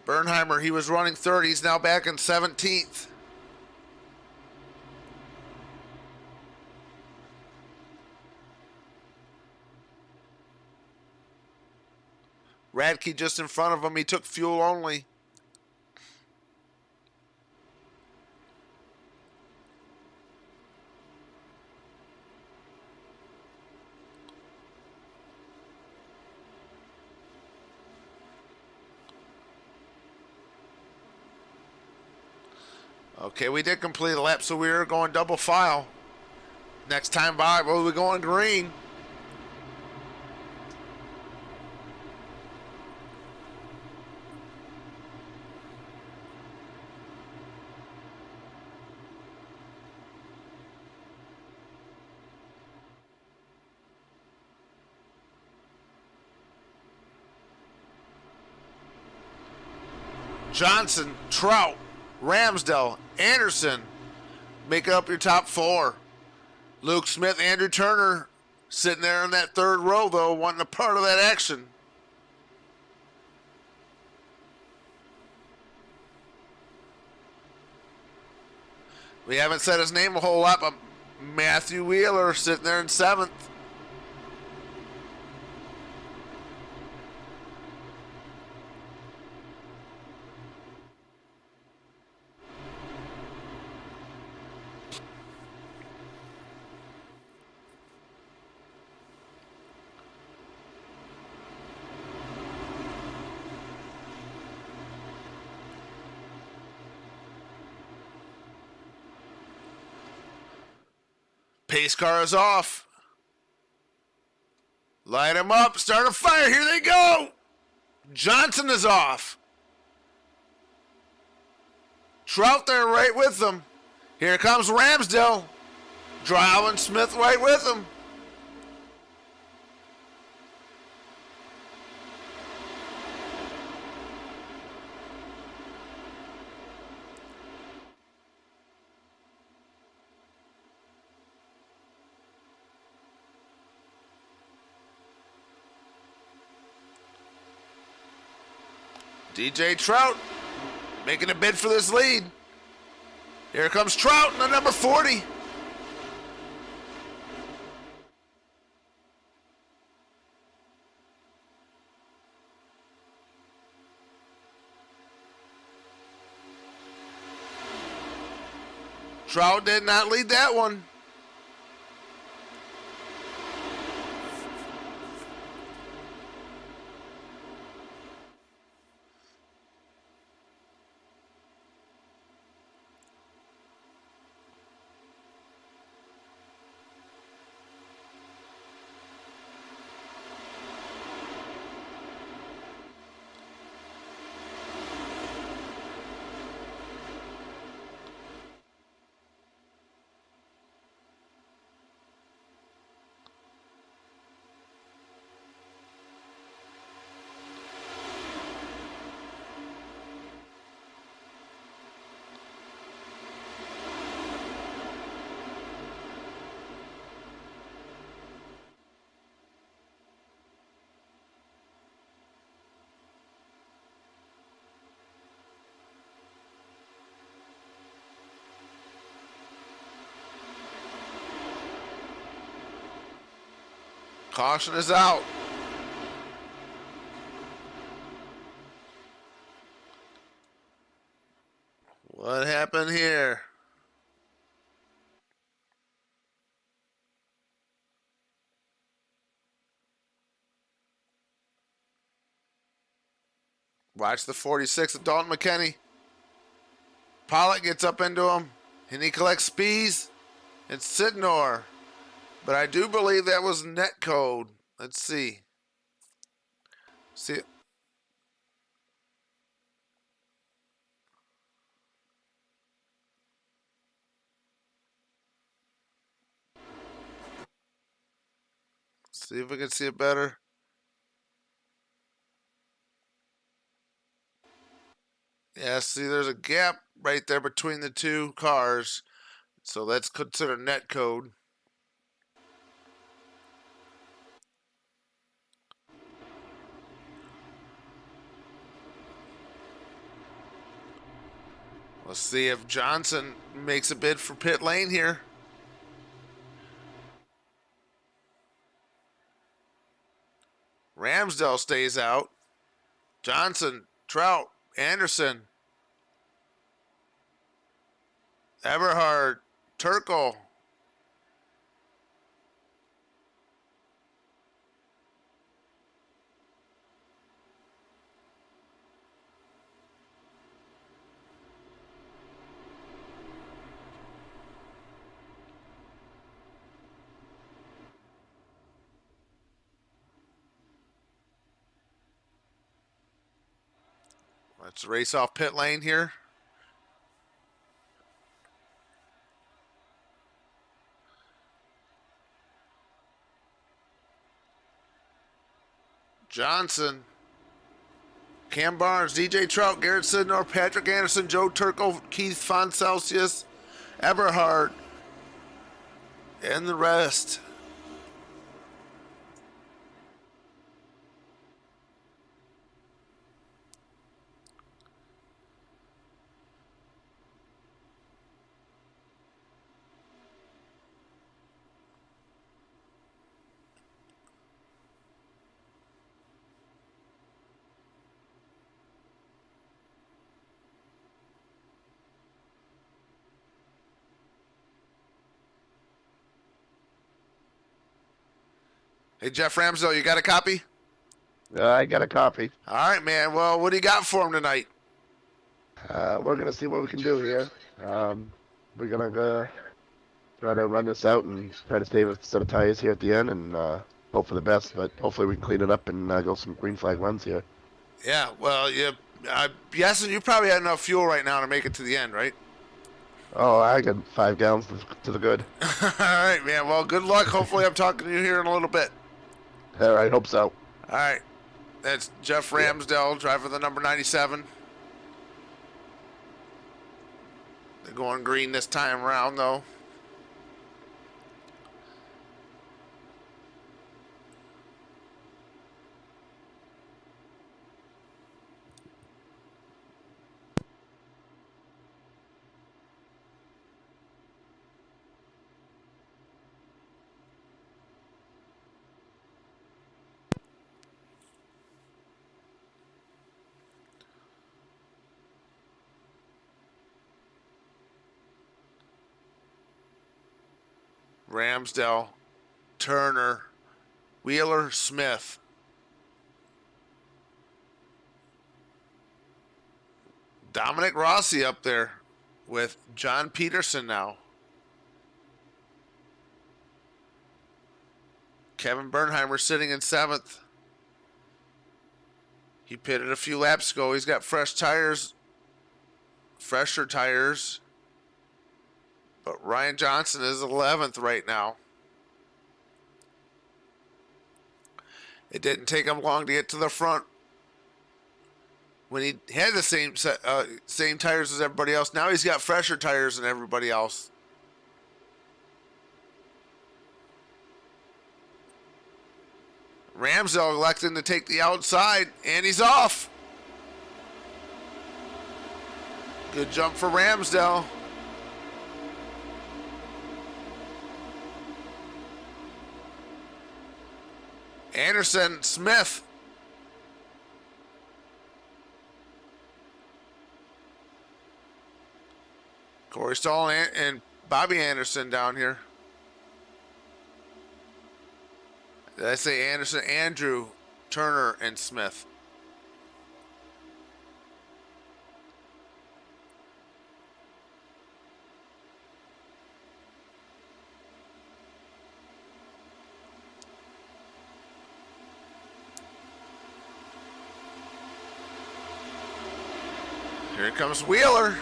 Bernheimer, he was running 30. He's now back in 17th. Radke just in front of him. He took fuel only. Okay, we did complete a lap, so we are going double file. Next time by, we'll be going green. Johnson, Trout, Ramsdell, Anderson make up your top four. Luke Smith, Andrew Turner sitting there in that third row, though, wanting a part of that action. We haven't said his name a whole lot, but Matthew Wheeler sitting there in 7th. Pace car is off. Light them up. Start a fire. Here they go. Johnson is off. Trout there right with them. Here comes Ramsdale. Drow and Smith right with them. DJ Trout making a bid for this lead. Here comes Trout in the number 40. Trout did not lead that one. Caution is out. What happened here? Watch the 46 of Dalton Mckinney. Pollock gets up into him, and he collects Spees and Sidnor. But I do believe that was net code. Let's see. See. See if we can see it better. Yeah, see, there's a gap right there between the two cars. So that's considered net code. Let's see if Johnson makes a bid for pit lane here. Ramsdale stays out. Johnson, Trout, Anderson, Eberhard, Turkle. Let's race off pit lane here. Johnson, Cam Barnes, DJ Trout, Garrett Sidnor, Patrick Anderson, Joe Turkle, Keith Foncelsius, Eberhard, and the rest. Hey, Jeff Ramsdale, you got a copy? I got a copy. All right, man. Well, what do you got for him tonight? We're going to see what we can do here. We're going to try to run this out and try to save a set of tires here at the end and hope for the best. But hopefully we can clean it up and go some green flag runs here. Yeah, well, I'm guessing you probably had enough fuel right now to make it to the end, right? Oh, I got 5 gallons to the good. All right, man. Well, good luck. Hopefully, I'm talking to you here in a little bit. All right, hope so. All right. That's Jeff Ramsdell, driver of the number 97. They're going green this time around, though. Ramsdell, Turner, Wheeler, Smith. Dominic Rossi up there with John Peterson now. Kevin Bernheimer sitting in 7th. He pitted a few laps ago. He's got fresh tires, fresher tires. But Ryan Johnson is 11th right now. It didn't take him long to get to the front when he had the same tires as everybody else. Now he's got fresher tires than everybody else. Ramsdell electing to take the outside, and he's off. Good jump for Ramsdell. Anderson, Smith. Corey Stahl and Bobby Anderson down here. Did I say Anderson? Andrew, Turner, and Smith. Here comes Wheeler.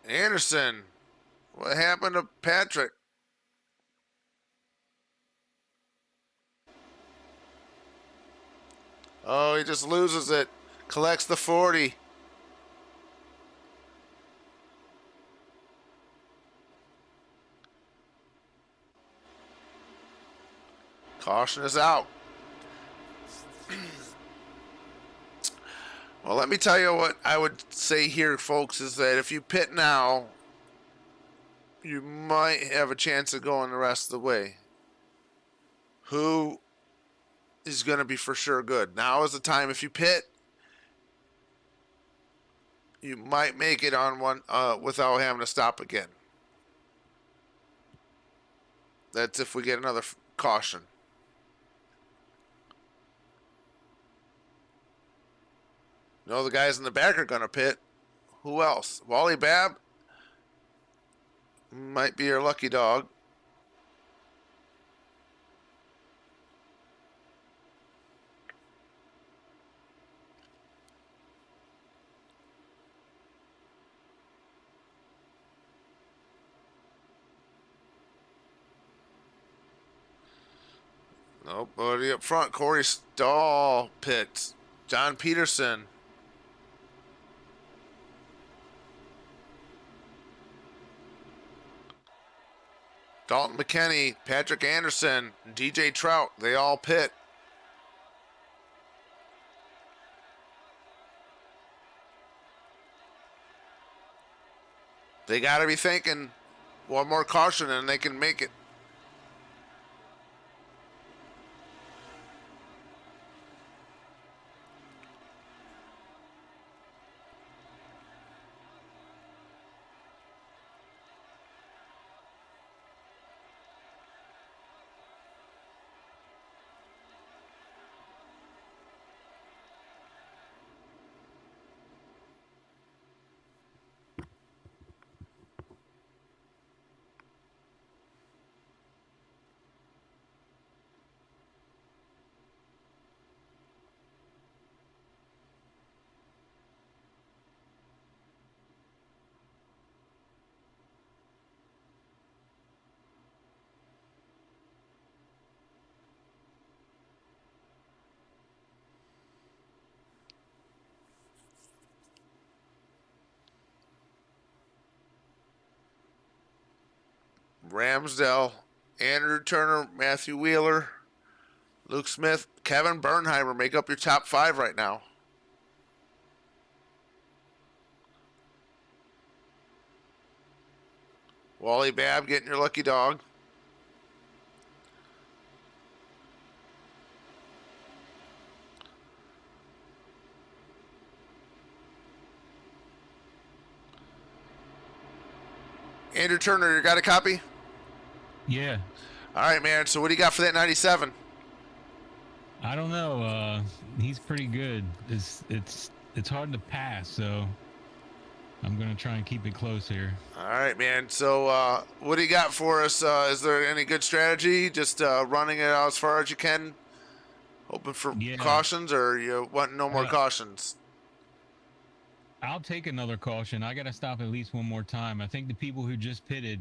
Anderson. What happened to Patrick? Oh, he just loses it. Collects the 40. Caution is out. Well, let me tell you what I would say here, folks, is that if you pit now, you might have a chance of going the rest of the way. Who is going to be for sure good? Now is the time. If you pit, you might make it on one without having to stop again. That's if we get another caution. No, the guys in the back are going to pit. Who else? Wally Babb might be your lucky dog. Nobody up front. Corey Stahl pits. John Peterson. Dalton Mckinney, Patrick Anderson, DJ Trout, they all pit. They got to be thinking one more caution and they can make it. Ramsdell, Andrew Turner, Matthew Wheeler, Luke Smith, Kevin Bernheimer make up your top 5 right now. Wally Babb getting your lucky dog. Andrew Turner, you got a copy? Yeah. All right, man. So what do you got for that 97? I don't know. He's pretty good. It's hard to pass, so I'm gonna try and keep it close here. All right, man. So what do you got for us? Is there any good strategy? Just running it out as far as you can, hoping for cautions, or you want no more cautions? I'll take another caution. I got to stop at least one more time. I think the people who just pitted,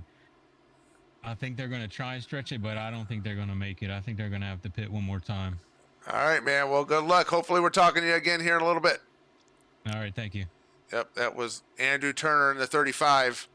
I think they're going to try and stretch it, but I don't think they're going to make it. I think they're going to have to pit one more time. All right, man. Well, good luck. Hopefully we're talking to you again here in a little bit. All right, thank you. Yep, that was Andrew Turner in the 35.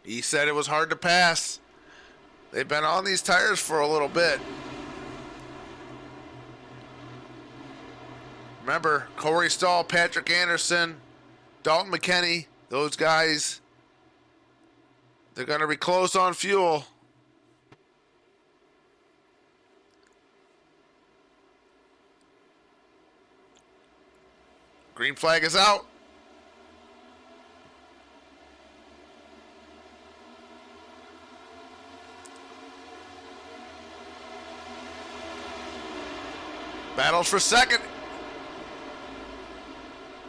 He said it was hard to pass. They've been on these tires for a little bit. Remember, Corey Stahl, Patrick Anderson, Dalton Mckinney, those guys, they're going to be close on fuel. Green flag is out. Battles for second.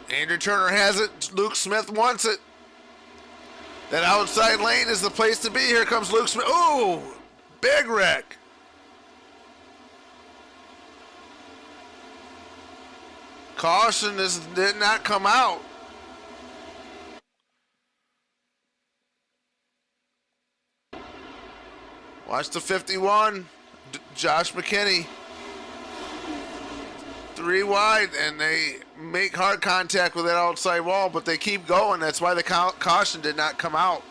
Andrew Turner has it. Luke Smith wants it. That outside lane is the place to be. Here comes Luke Smith. Ooh, big wreck. Caution did not come out. Watch the 51. Josh Mckinney. 3 wide, and they make hard contact with that outside wall, but they keep going. That's why the caution did not come out.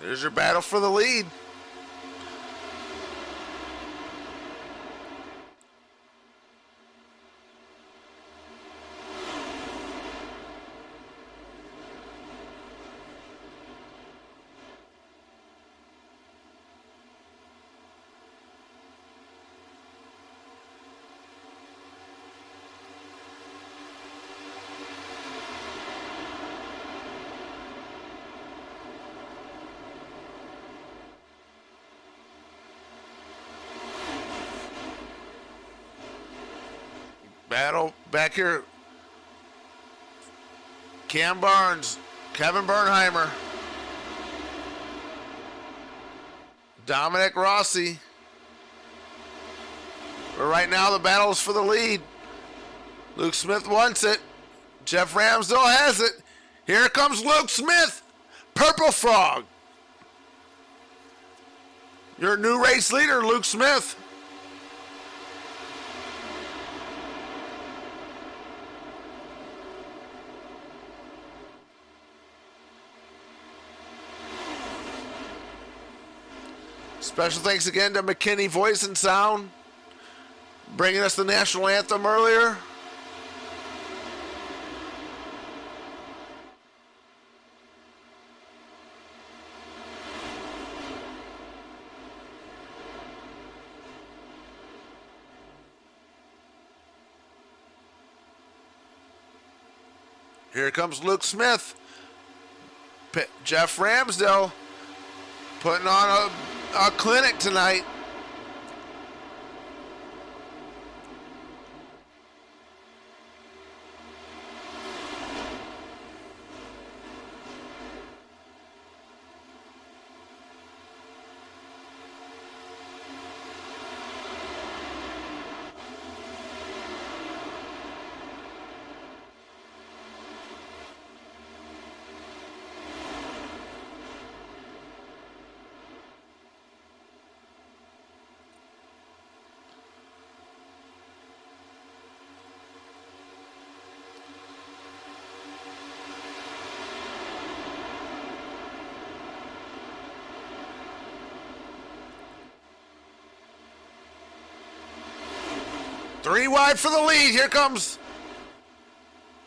There's your battle for the lead. Battle back here. Cam Barnes, Kevin Bernheimer, Dominic Rossi. But right now the battle is for the lead. Luke Smith wants it. Jeff Ramsdell has it. Here comes Luke Smith. Purple Frog. Your new race leader, Luke Smith. Special thanks again to Mckinney Voice and Sound, bringing us the national anthem earlier. Here comes Luke Smith. Jeff Ramsdell putting on a clinic tonight. Three wide for the lead. Here comes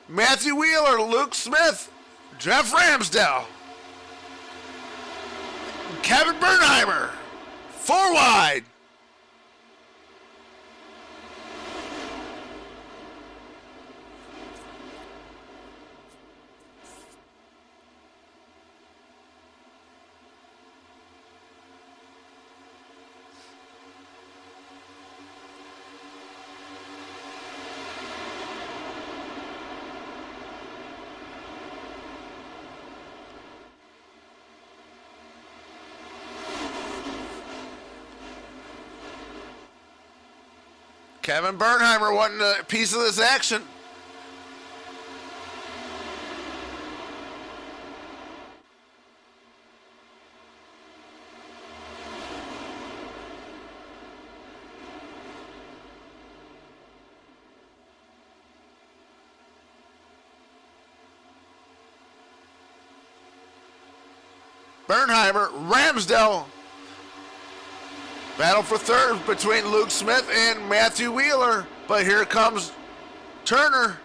Matthew Wheeler, Luke Smith, Jeff Ramsdell, Kevin Bernheimer. Four wide. Kevin Bernheimer wanting a piece of this action. Bernheimer, Ramsdell. Battle for third between Luke Smith and Matthew Wheeler. But here comes Turner.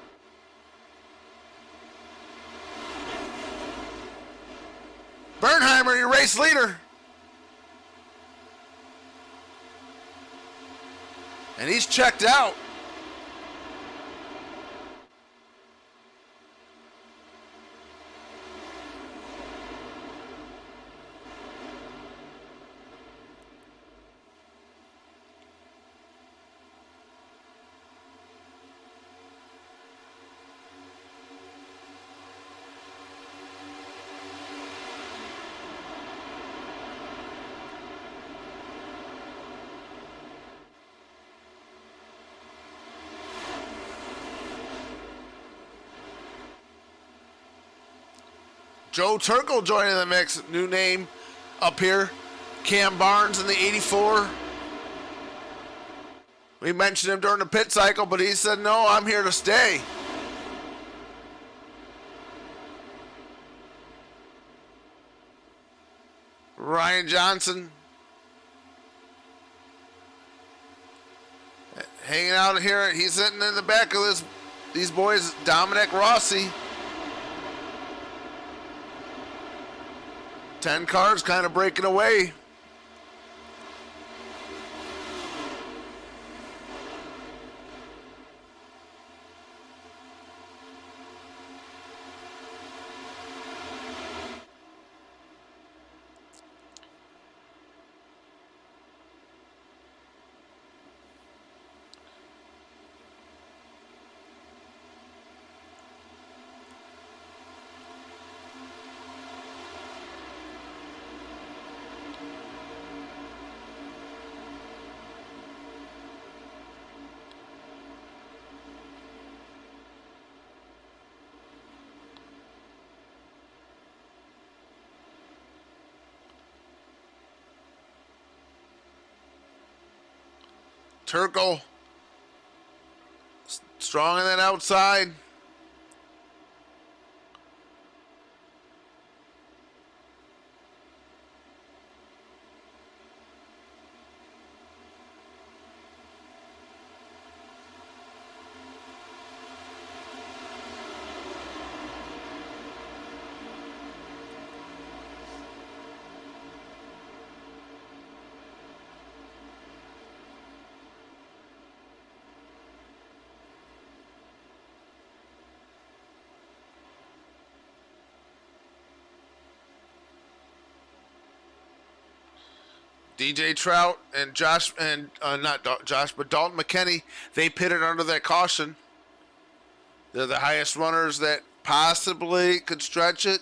Bernheimer, your race leader. And he's checked out. Joe Turkle joining the mix. New name up here. Cam Barnes in the 84. We mentioned him during the pit cycle, but he said, no, I'm here to stay. Ryan Johnson hanging out here. He's sitting in the back of these boys. Dominic Rossi. 10 cars kind of breaking away. Turkle strong on that outside. DJ Trout and Josh and not Josh, but Dalton Mckinney, they pitted under that caution. They're the highest runners that possibly could stretch it.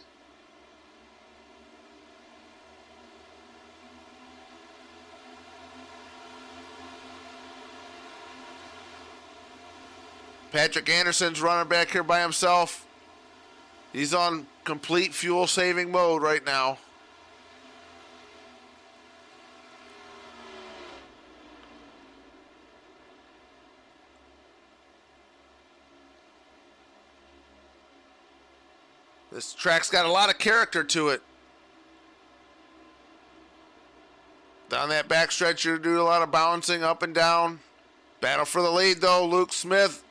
Patrick Anderson's running back here by himself. He's on complete fuel saving mode right now. This track's got a lot of character to it. Down that backstretch, you're doing a lot of bouncing up and down. Battle for the lead, though. Luke Smith,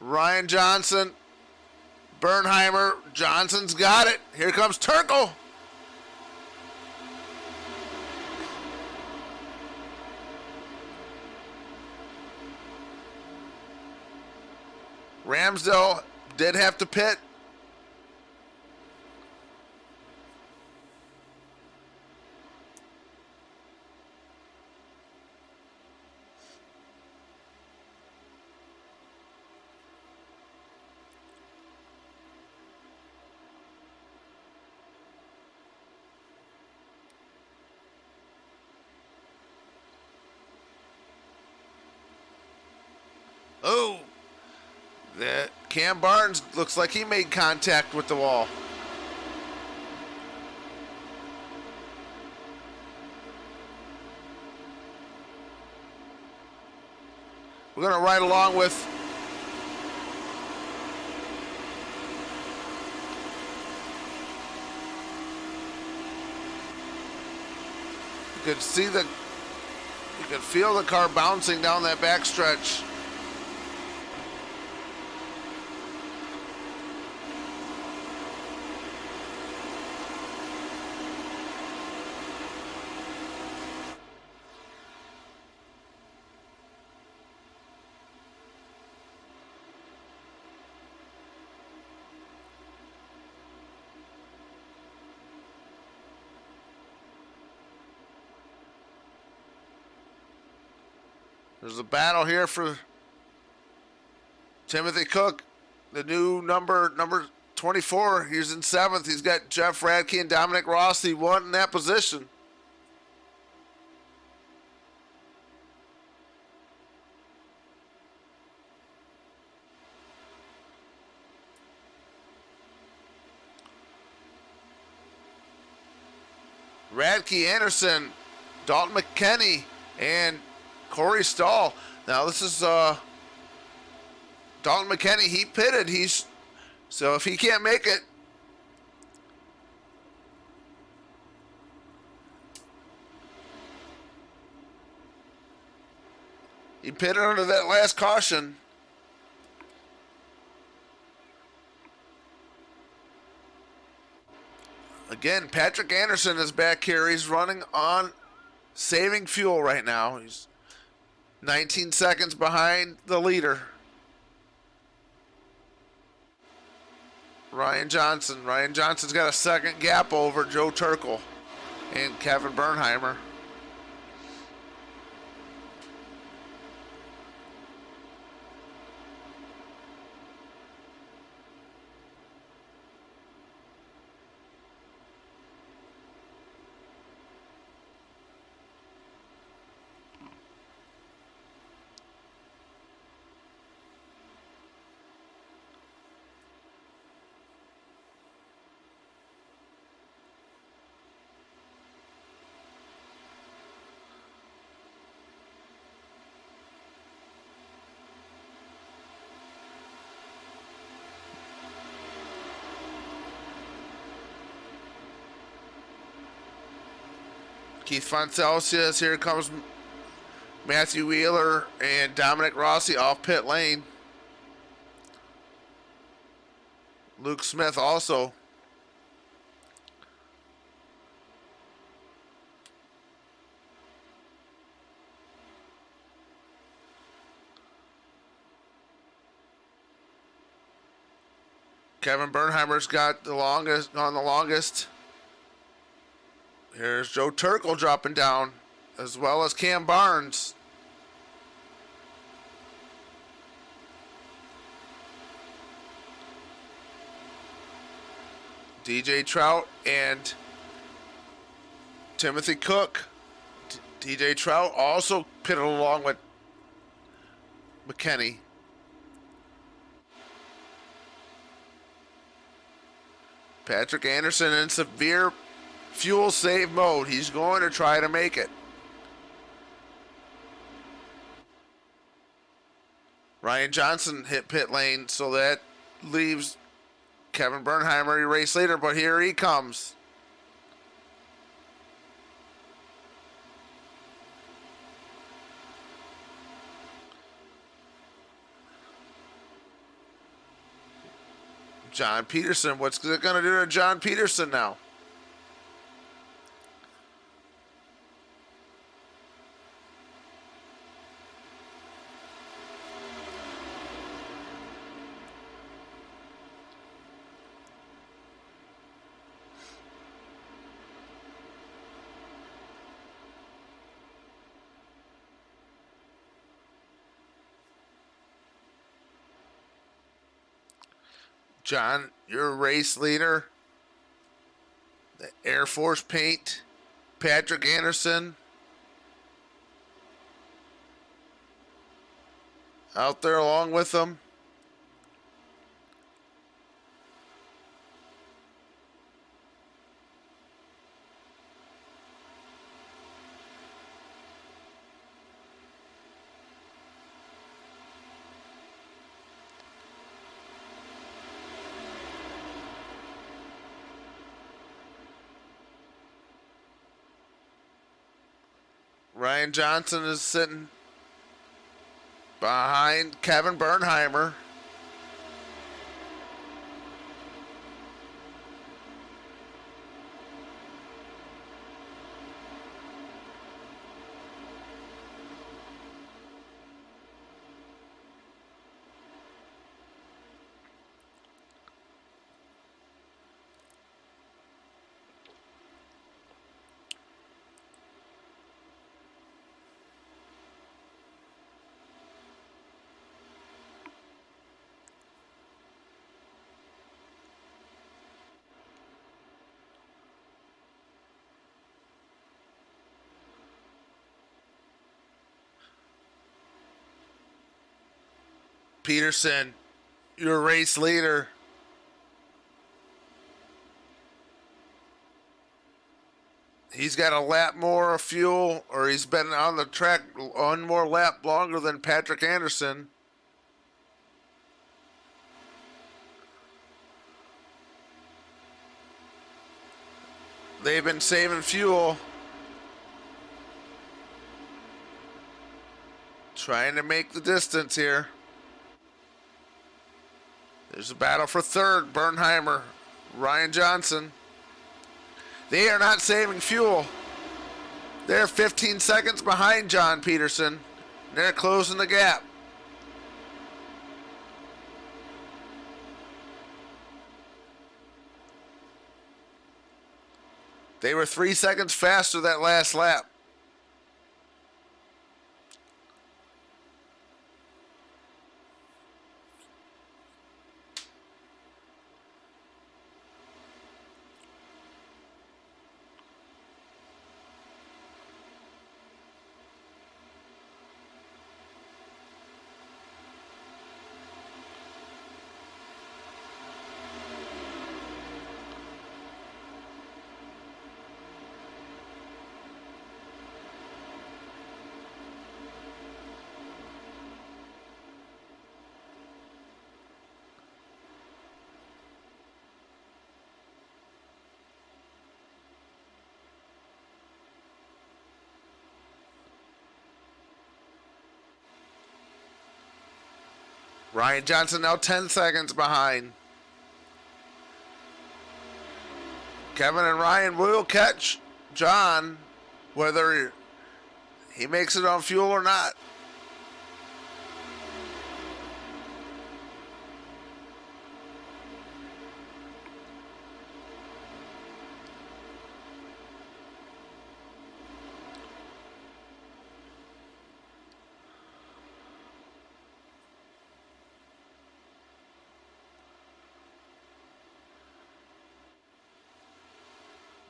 Ryan Johnson, Bernheimer. Johnson's got it. Here comes Turkle. Ramsdale did have to pit. Oh, that Cam Barnes looks like he made contact with the wall. We're going to ride along with you could see the you could feel the car bouncing down that backstretch. There's a battle here for Timothy Cook, the new number 24. He's in 7th. He's got Jeff Radke and Dominic Rossi wanting that position. Radke, Anderson, Dalton Mckinney, and Corey Stahl. Now this is Dalton McKinney. He pitted. So if he can't make it, he pitted under that last caution. Again, Patrick Anderson is back here. He's running on saving fuel right now. He's 19 seconds behind the leader. Ryan Johnson. Ryan Johnson's got a second gap over Joe Turkle and Kevin Bernheimer. Keith Fonsalcias, here comes Matthew Wheeler and Dominic Rossi off pit lane. Luke Smith also. Kevin Bernheimer's got the longest. Here's Joe Turkle dropping down. as well as Cam Barnes. DJ Trout and Timothy Cook. DJ Trout also pitted along with Mckinney. Patrick Anderson in severe fuel save mode. He's going to try to make it. Ryan Johnson hit pit lane, so that leaves Kevin Bernheimer a race leader, but here he comes. John Peterson, what's it going to do to John Peterson now? John, your race leader. The Air Force paint. Patrick Anderson. Out there along with them. Ryan Johnson is sitting behind Kevin Bernheimer. Peterson, your race leader. He's got a lap more of fuel, or he's been on the track one more lap longer than Patrick Anderson. They've been saving fuel, trying to make the distance here. There's a battle for third. Bernheimer, Ryan Johnson. They are not saving fuel. They're 15 seconds behind John Peterson. They're closing the gap. They were 3 seconds faster that last lap. Ryan Johnson now 10 seconds behind. Kevin and Ryan will catch John, whether he makes it on fuel or not.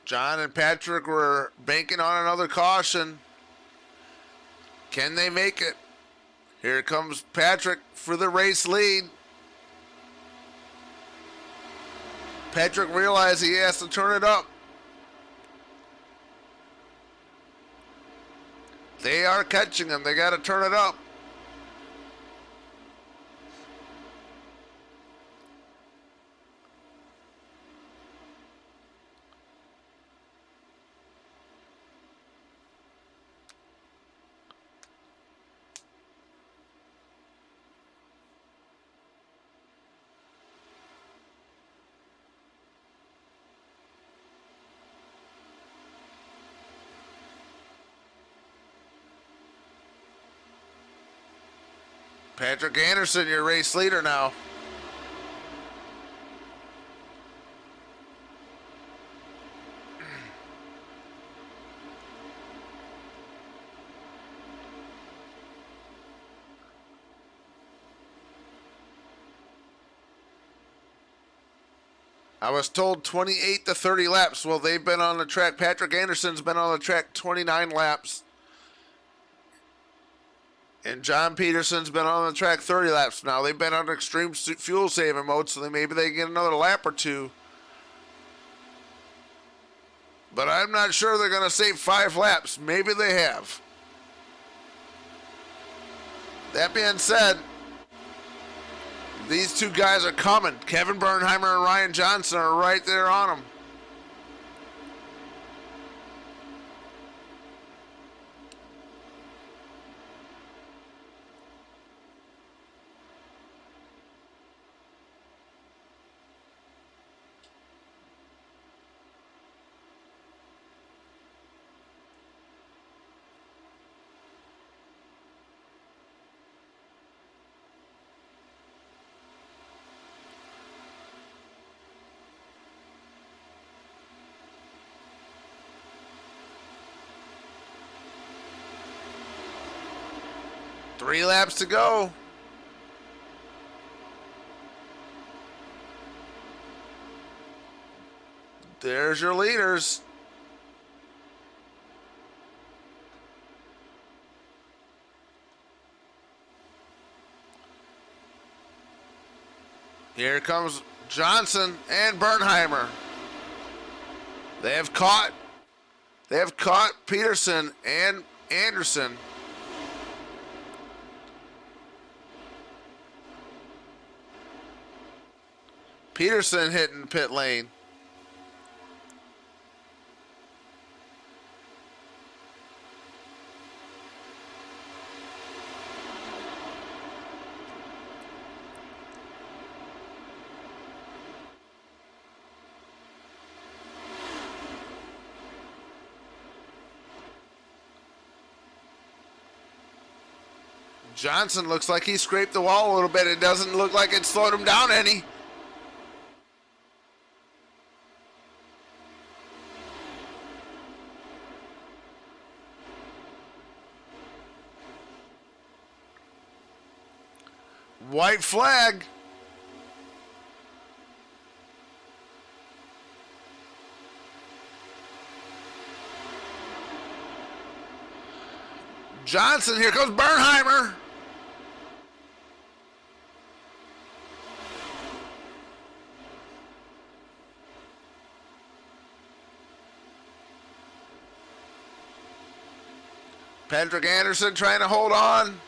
John and Patrick were banking on another caution. Can they make it? Here comes Patrick for the race lead. Patrick realized he has to turn it up. They are catching him. They got to turn it up. Patrick Anderson, your race leader now. I was told 28 to 30 laps. Well, they've been on the track. Patrick Anderson's been on the track 29 laps. And John Peterson's been on the track 30 laps now. They've been on extreme fuel saving mode, so maybe they get another lap or two. But I'm not sure they're going to save 5 laps. Maybe they have. That being said, these two guys are coming. Kevin Bernheimer and Ryan Johnson are right there on them. Three laps to go. There's your leaders. Here comes Johnson and Bernheimer. They have caught Peterson and Anderson. Peterson hitting pit lane. Johnson looks like he scraped the wall a little bit. It doesn't look like it slowed him down any. White flag. Johnson, here comes Bernheimer. Patrick Anderson trying to hold on.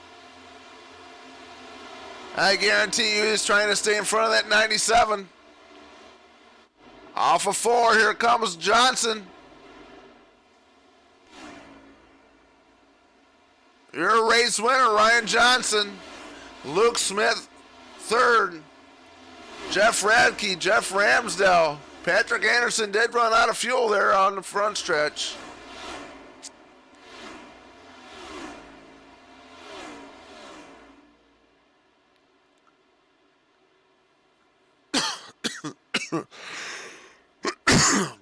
I guarantee you he's trying to stay in front of that 97. Off of 4, here comes Johnson. Your race winner, Ryan Johnson. Luke Smith, 3rd. Jeff Radke, Jeff Ramsdell. Patrick Anderson did run out of fuel there on the front stretch.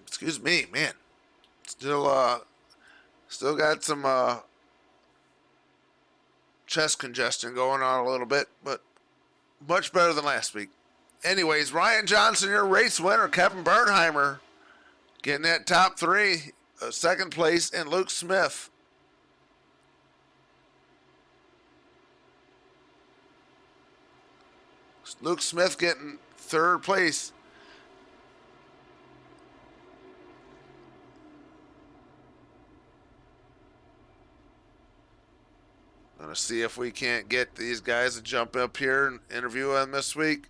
Excuse me, man. Still got some chest congestion going on a little bit, but much better than last week. Anyways, Ryan Johnson, your race winner. Kevin Bernheimer Getting that top three, second place, and Luke Smith. Luke Smith getting third place. Gonna see if we can't get these guys to jump up here and interview them this week.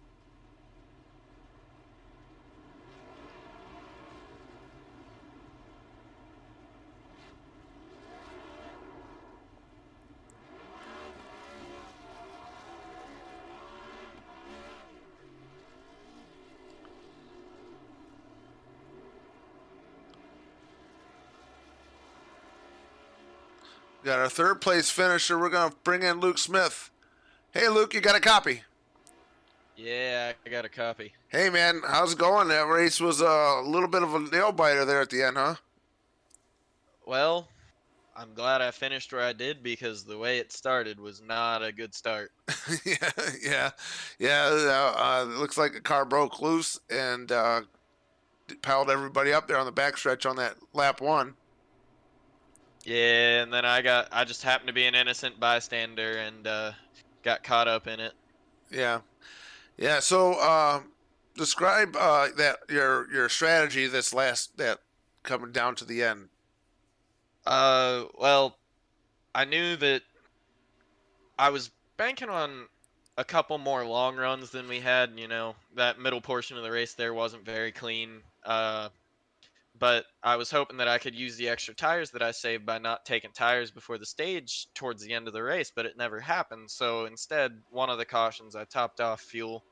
Got our third place finisher. We're going to bring in Luke Smith. Hey, Luke, you got a copy? Yeah, I got a copy. Hey, man, how's it going? That race was a little bit of a nail biter there at the end, huh? Well, I'm glad I finished where I did because the way it started was not a good start. yeah. It looks like the car broke loose and piled everybody up there on the backstretch on that lap one. Yeah, and then I just happened to be an innocent bystander and got caught up in it. Yeah. So describe that your strategy that coming down to the end. Well, I knew that I was banking on a couple more long runs than we had. You know, that middle portion of the race there wasn't very clean. But I was hoping that I could use the extra tires that I saved by not taking tires before the stage towards the end of the race, but it never happened. So instead, one of the cautions I topped off fuel,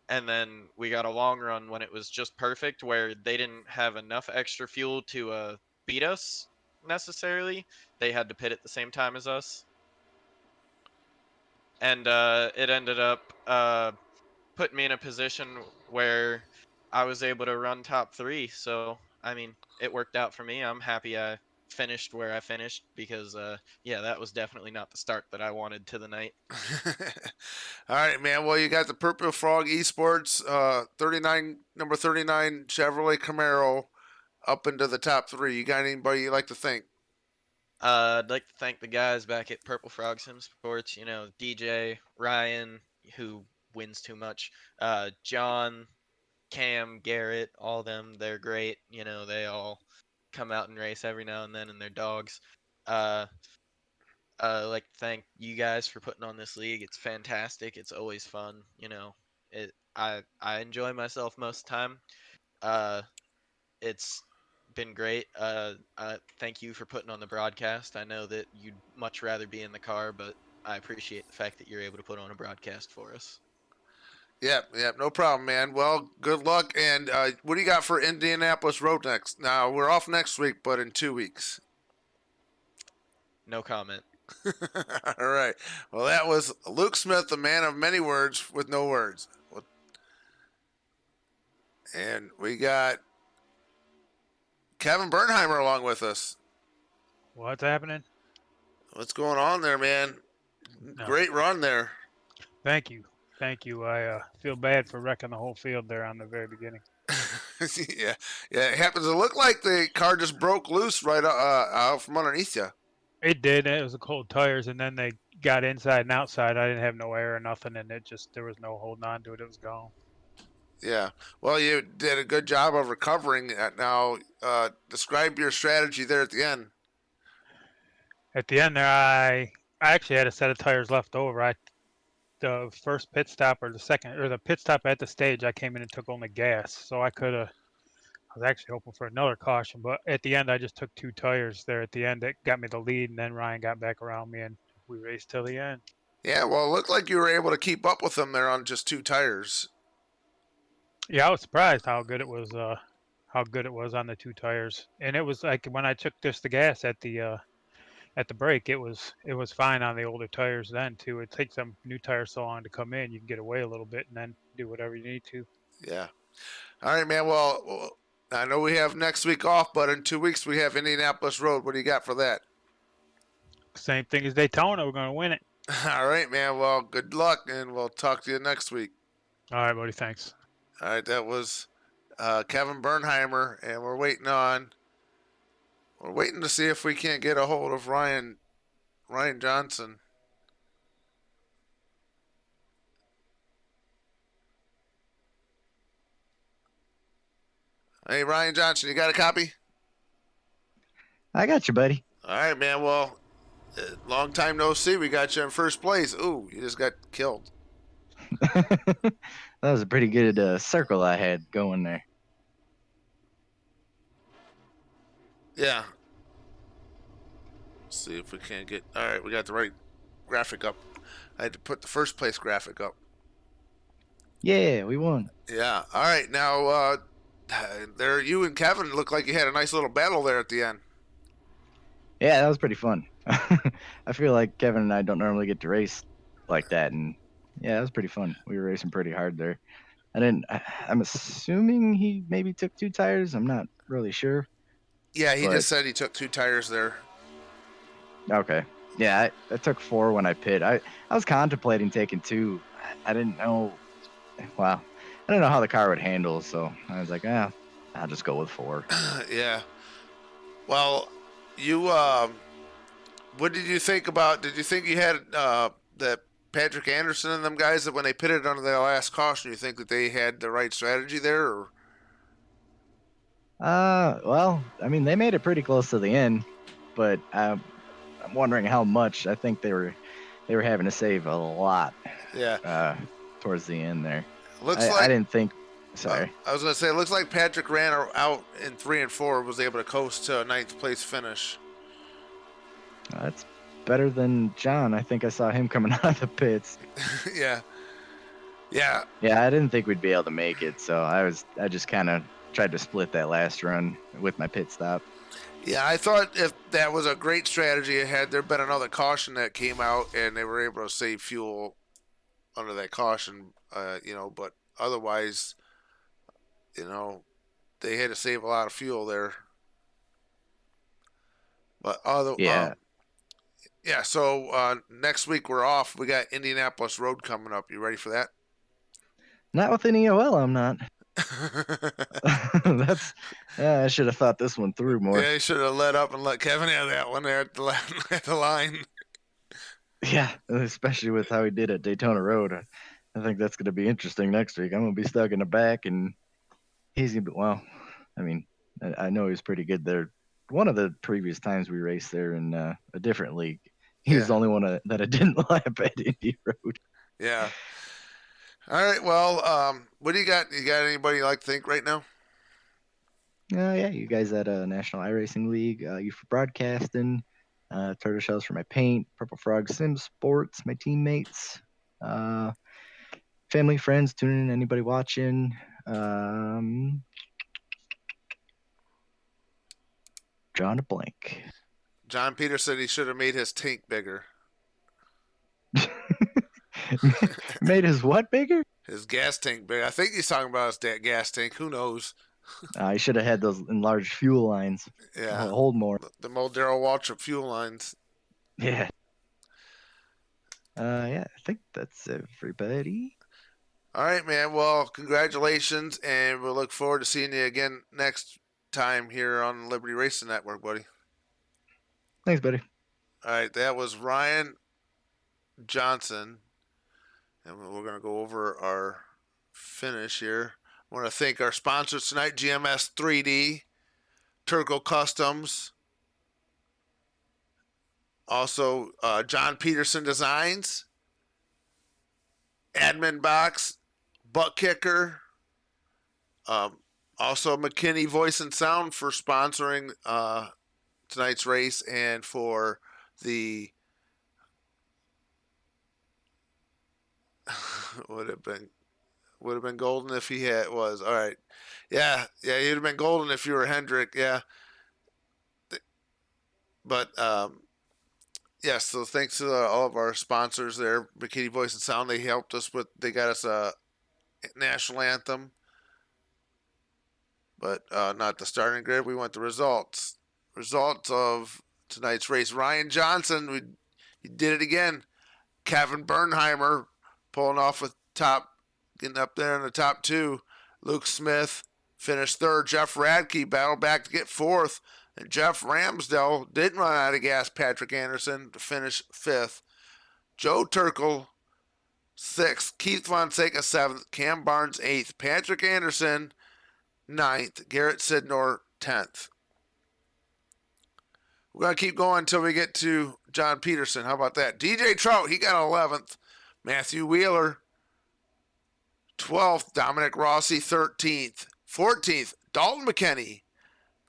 and then we got a long run when it was just perfect, where they didn't have enough extra fuel to beat us necessarily. They had to pit at the same time as us, and it ended up putting me in a position where I was able to run top three. So, I mean, it worked out for me. I'm happy I finished where I finished because, yeah, that was definitely not the start that I wanted to the night. All right, man. Well, you got the Purple Frog Esports 39 number 39 Chevrolet Camaro up into the top three. You got anybody you like to thank? I'd like to thank the guys back at Purple Frog Sim Sports, you know, DJ, Ryan, who wins too much, John, Cam, Garrett, all them, they're great. You know, they all come out and race every now and then, and their dogs. Uh, I'd like to thank you guys for putting on this league. It's fantastic. It's always fun. You know, I enjoy myself most of the time. Uh, it's been great. Thank you for putting on the broadcast. I know that you'd much rather be in the car, but I appreciate the fact that you're able to put on a broadcast for us. Yep, no problem, man. Well, good luck. And what do you got for Indianapolis Road next? Now, we're off next week, but in 2 weeks. No comment. All right. Well, that was Luke Smith, the man of many words with no words. And we got Kevin Bernheimer along with us. What's happening? What's going on there, man? No. Great run there. Thank you. I feel bad for wrecking the whole field there on the very beginning. yeah. It happens to look like the car just broke loose right out from underneath you. It did. It was the cold tires, and then they got inside and outside. I didn't have no air or nothing, and there was no holding on to it. It was gone. Yeah. Well, you did a good job of recovering. Now, describe your strategy there at the end. At the end there, I actually had a set of tires left over. The first pit stop or the pit stop at the stage, I came in and took only gas, so I was actually hoping for another caution, but at the end, I just took 2 tires there at the end that got me the lead, and then Ryan got back around me, and we raced till the end. Yeah, well, it looked like you were able to keep up with them there on just 2 tires. Yeah, I was surprised how good it was on the 2 tires, and it was like when I took just the gas at the break, it was fine on the older tires then too. It takes some new tires so long to come in, you can get away a little bit and then do whatever you need to. Yeah. All right, man. Well, I know we have next week off, but in 2 weeks we have Indianapolis Road. What do you got for that? Same thing as Daytona. We're going to win it. All right, man. Well, good luck, and we'll talk to you next week. All right, buddy. Thanks. All right, that was Kevin Bernheimer, and we're waiting to see if we can't get a hold of Ryan Johnson. Hey, Ryan Johnson, you got a copy? I got you, buddy. All right, man. Well, long time no see. We got you in first place. Ooh, you just got killed. That was a pretty good circle I had going there. Yeah. Let's see if we can't get. All right, we got the right graphic up. I had to put the first place graphic up. Yeah, we won. Yeah. All right. Now, there, you and Kevin look like you had a nice little battle there at the end. Yeah, that was pretty fun. I feel like Kevin and I don't normally get to race like that, and yeah, it was pretty fun. We were racing pretty hard there. I'm assuming he maybe took 2 tires. I'm not really sure. Yeah, he But- just said he took 2 tires there. Okay. Yeah, I took 4 when I pit. I was contemplating taking 2. I didn't know. Well, I didn't know how the car would handle, so I was like, I'll just go with 4. Yeah. Well, you. What did you think about? Did you think you had that Patrick Anderson and them guys that when they pitted under their last caution, you think that they had the right strategy there? Or? Well, I mean, they made it pretty close to the end, but I'm wondering how much. I think they were having to save a lot. Yeah. Towards the end there. Looks I didn't think. Sorry. I was gonna say, it looks like Patrick ran out in 3 and 4, was able to coast to a 9th place finish. That's better than John. I think I saw him coming out of the pits. Yeah. Yeah. Yeah, I didn't think we'd be able to make it, so I just kind of tried to split that last run with my pit stop. Yeah, I thought if that was a great strategy, had there been another caution that came out and they were able to save fuel under that caution, but otherwise, they had to save a lot of fuel there. But Yeah. So next week we're off. We got Indianapolis Road coming up. You ready for that? Not with an EOL, I'm not. I should have thought this one through more. Yeah, you should have let up and let Kevin have that one there at the line. Yeah, especially with how he did at Daytona Road. I think that's going to be interesting next week. I'm going to be stuck in the back, and he's going to be, well, I mean, I know he was pretty good there. One of the previous times we raced there in a different league, he was the only one that I didn't lap at Indy Road. Yeah. All right, well, what do you got? You got anybody you like to think right now? Yeah, you guys at National iRacing League, you for broadcasting, Turtle Shells for my paint, Purple Frog Sim Sports, my teammates, family, friends, tuning in, anybody watching. Drawing a blank. John Peter said he should have made his tank bigger. Made his what bigger? His gas tank bigger. I think he's talking about his gas tank. Who knows? He should have had those enlarged fuel lines. Yeah. Hold more. The Moldero Waltrip fuel lines. Yeah. Yeah, I think that's everybody. All right, man. Well, congratulations, and we'll look forward to seeing you again next time here on Liberty Racing Network, buddy. Thanks, buddy. All right, that was Ryan Johnson, and we're going to go over our finish here. I want to thank our sponsors tonight, GMS 3D, Turco Customs, also John Peterson Designs, Admin Box, Butt Kicker, also Mckinney Voice and Sound for sponsoring tonight's race, and for the would have been golden if he was all right. Yeah, he'd have been golden if you were Hendrick. Yeah, but yes. So thanks to all of our sponsors there, Mckinney Voice and Sound. They helped us with. They got us a national anthem, but not the starting grid. We want the results. Results of tonight's race. Ryan Johnson, he did it again. Kevin Bernheimer pulling off with getting up there in the top 2. Luke Smith finished third. Jeff Radke battled back to get fourth. And Jeff Ramsdell didn't run out of gas Patrick Anderson to finish fifth. Joe Turkel, sixth. Keith Fonseca, seventh. Cam Barnes, eighth. Patrick Anderson, ninth. Garrett Sidnor, 10th. We're going to keep going until we get to John Peterson. How about that? DJ Trout, he got 11th. Matthew Wheeler, 12th. Dominic Rossi, 13th. 14th, Dalton McKinney.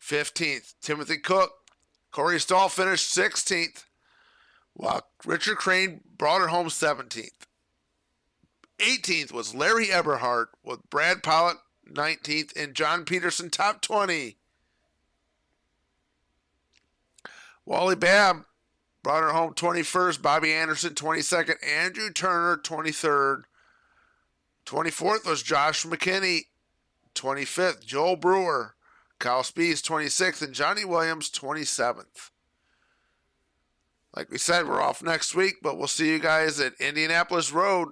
15th, Timothy Cook. Corey Stahl finished 16th, while Richard Crane brought her home 17th. 18th was Larry Eberhardt, with Brad Pollitt 19th and John Peterson top 20. Wally Babb brought her home 21st, Bobby Anderson 22nd, Andrew Turner 23rd. 24th was Josh McKinney, 25th, Joel Brewer. Kyle Spees 26th, and Johnny Williams 27th. Like we said, we're off next week, but we'll see you guys at Indianapolis Road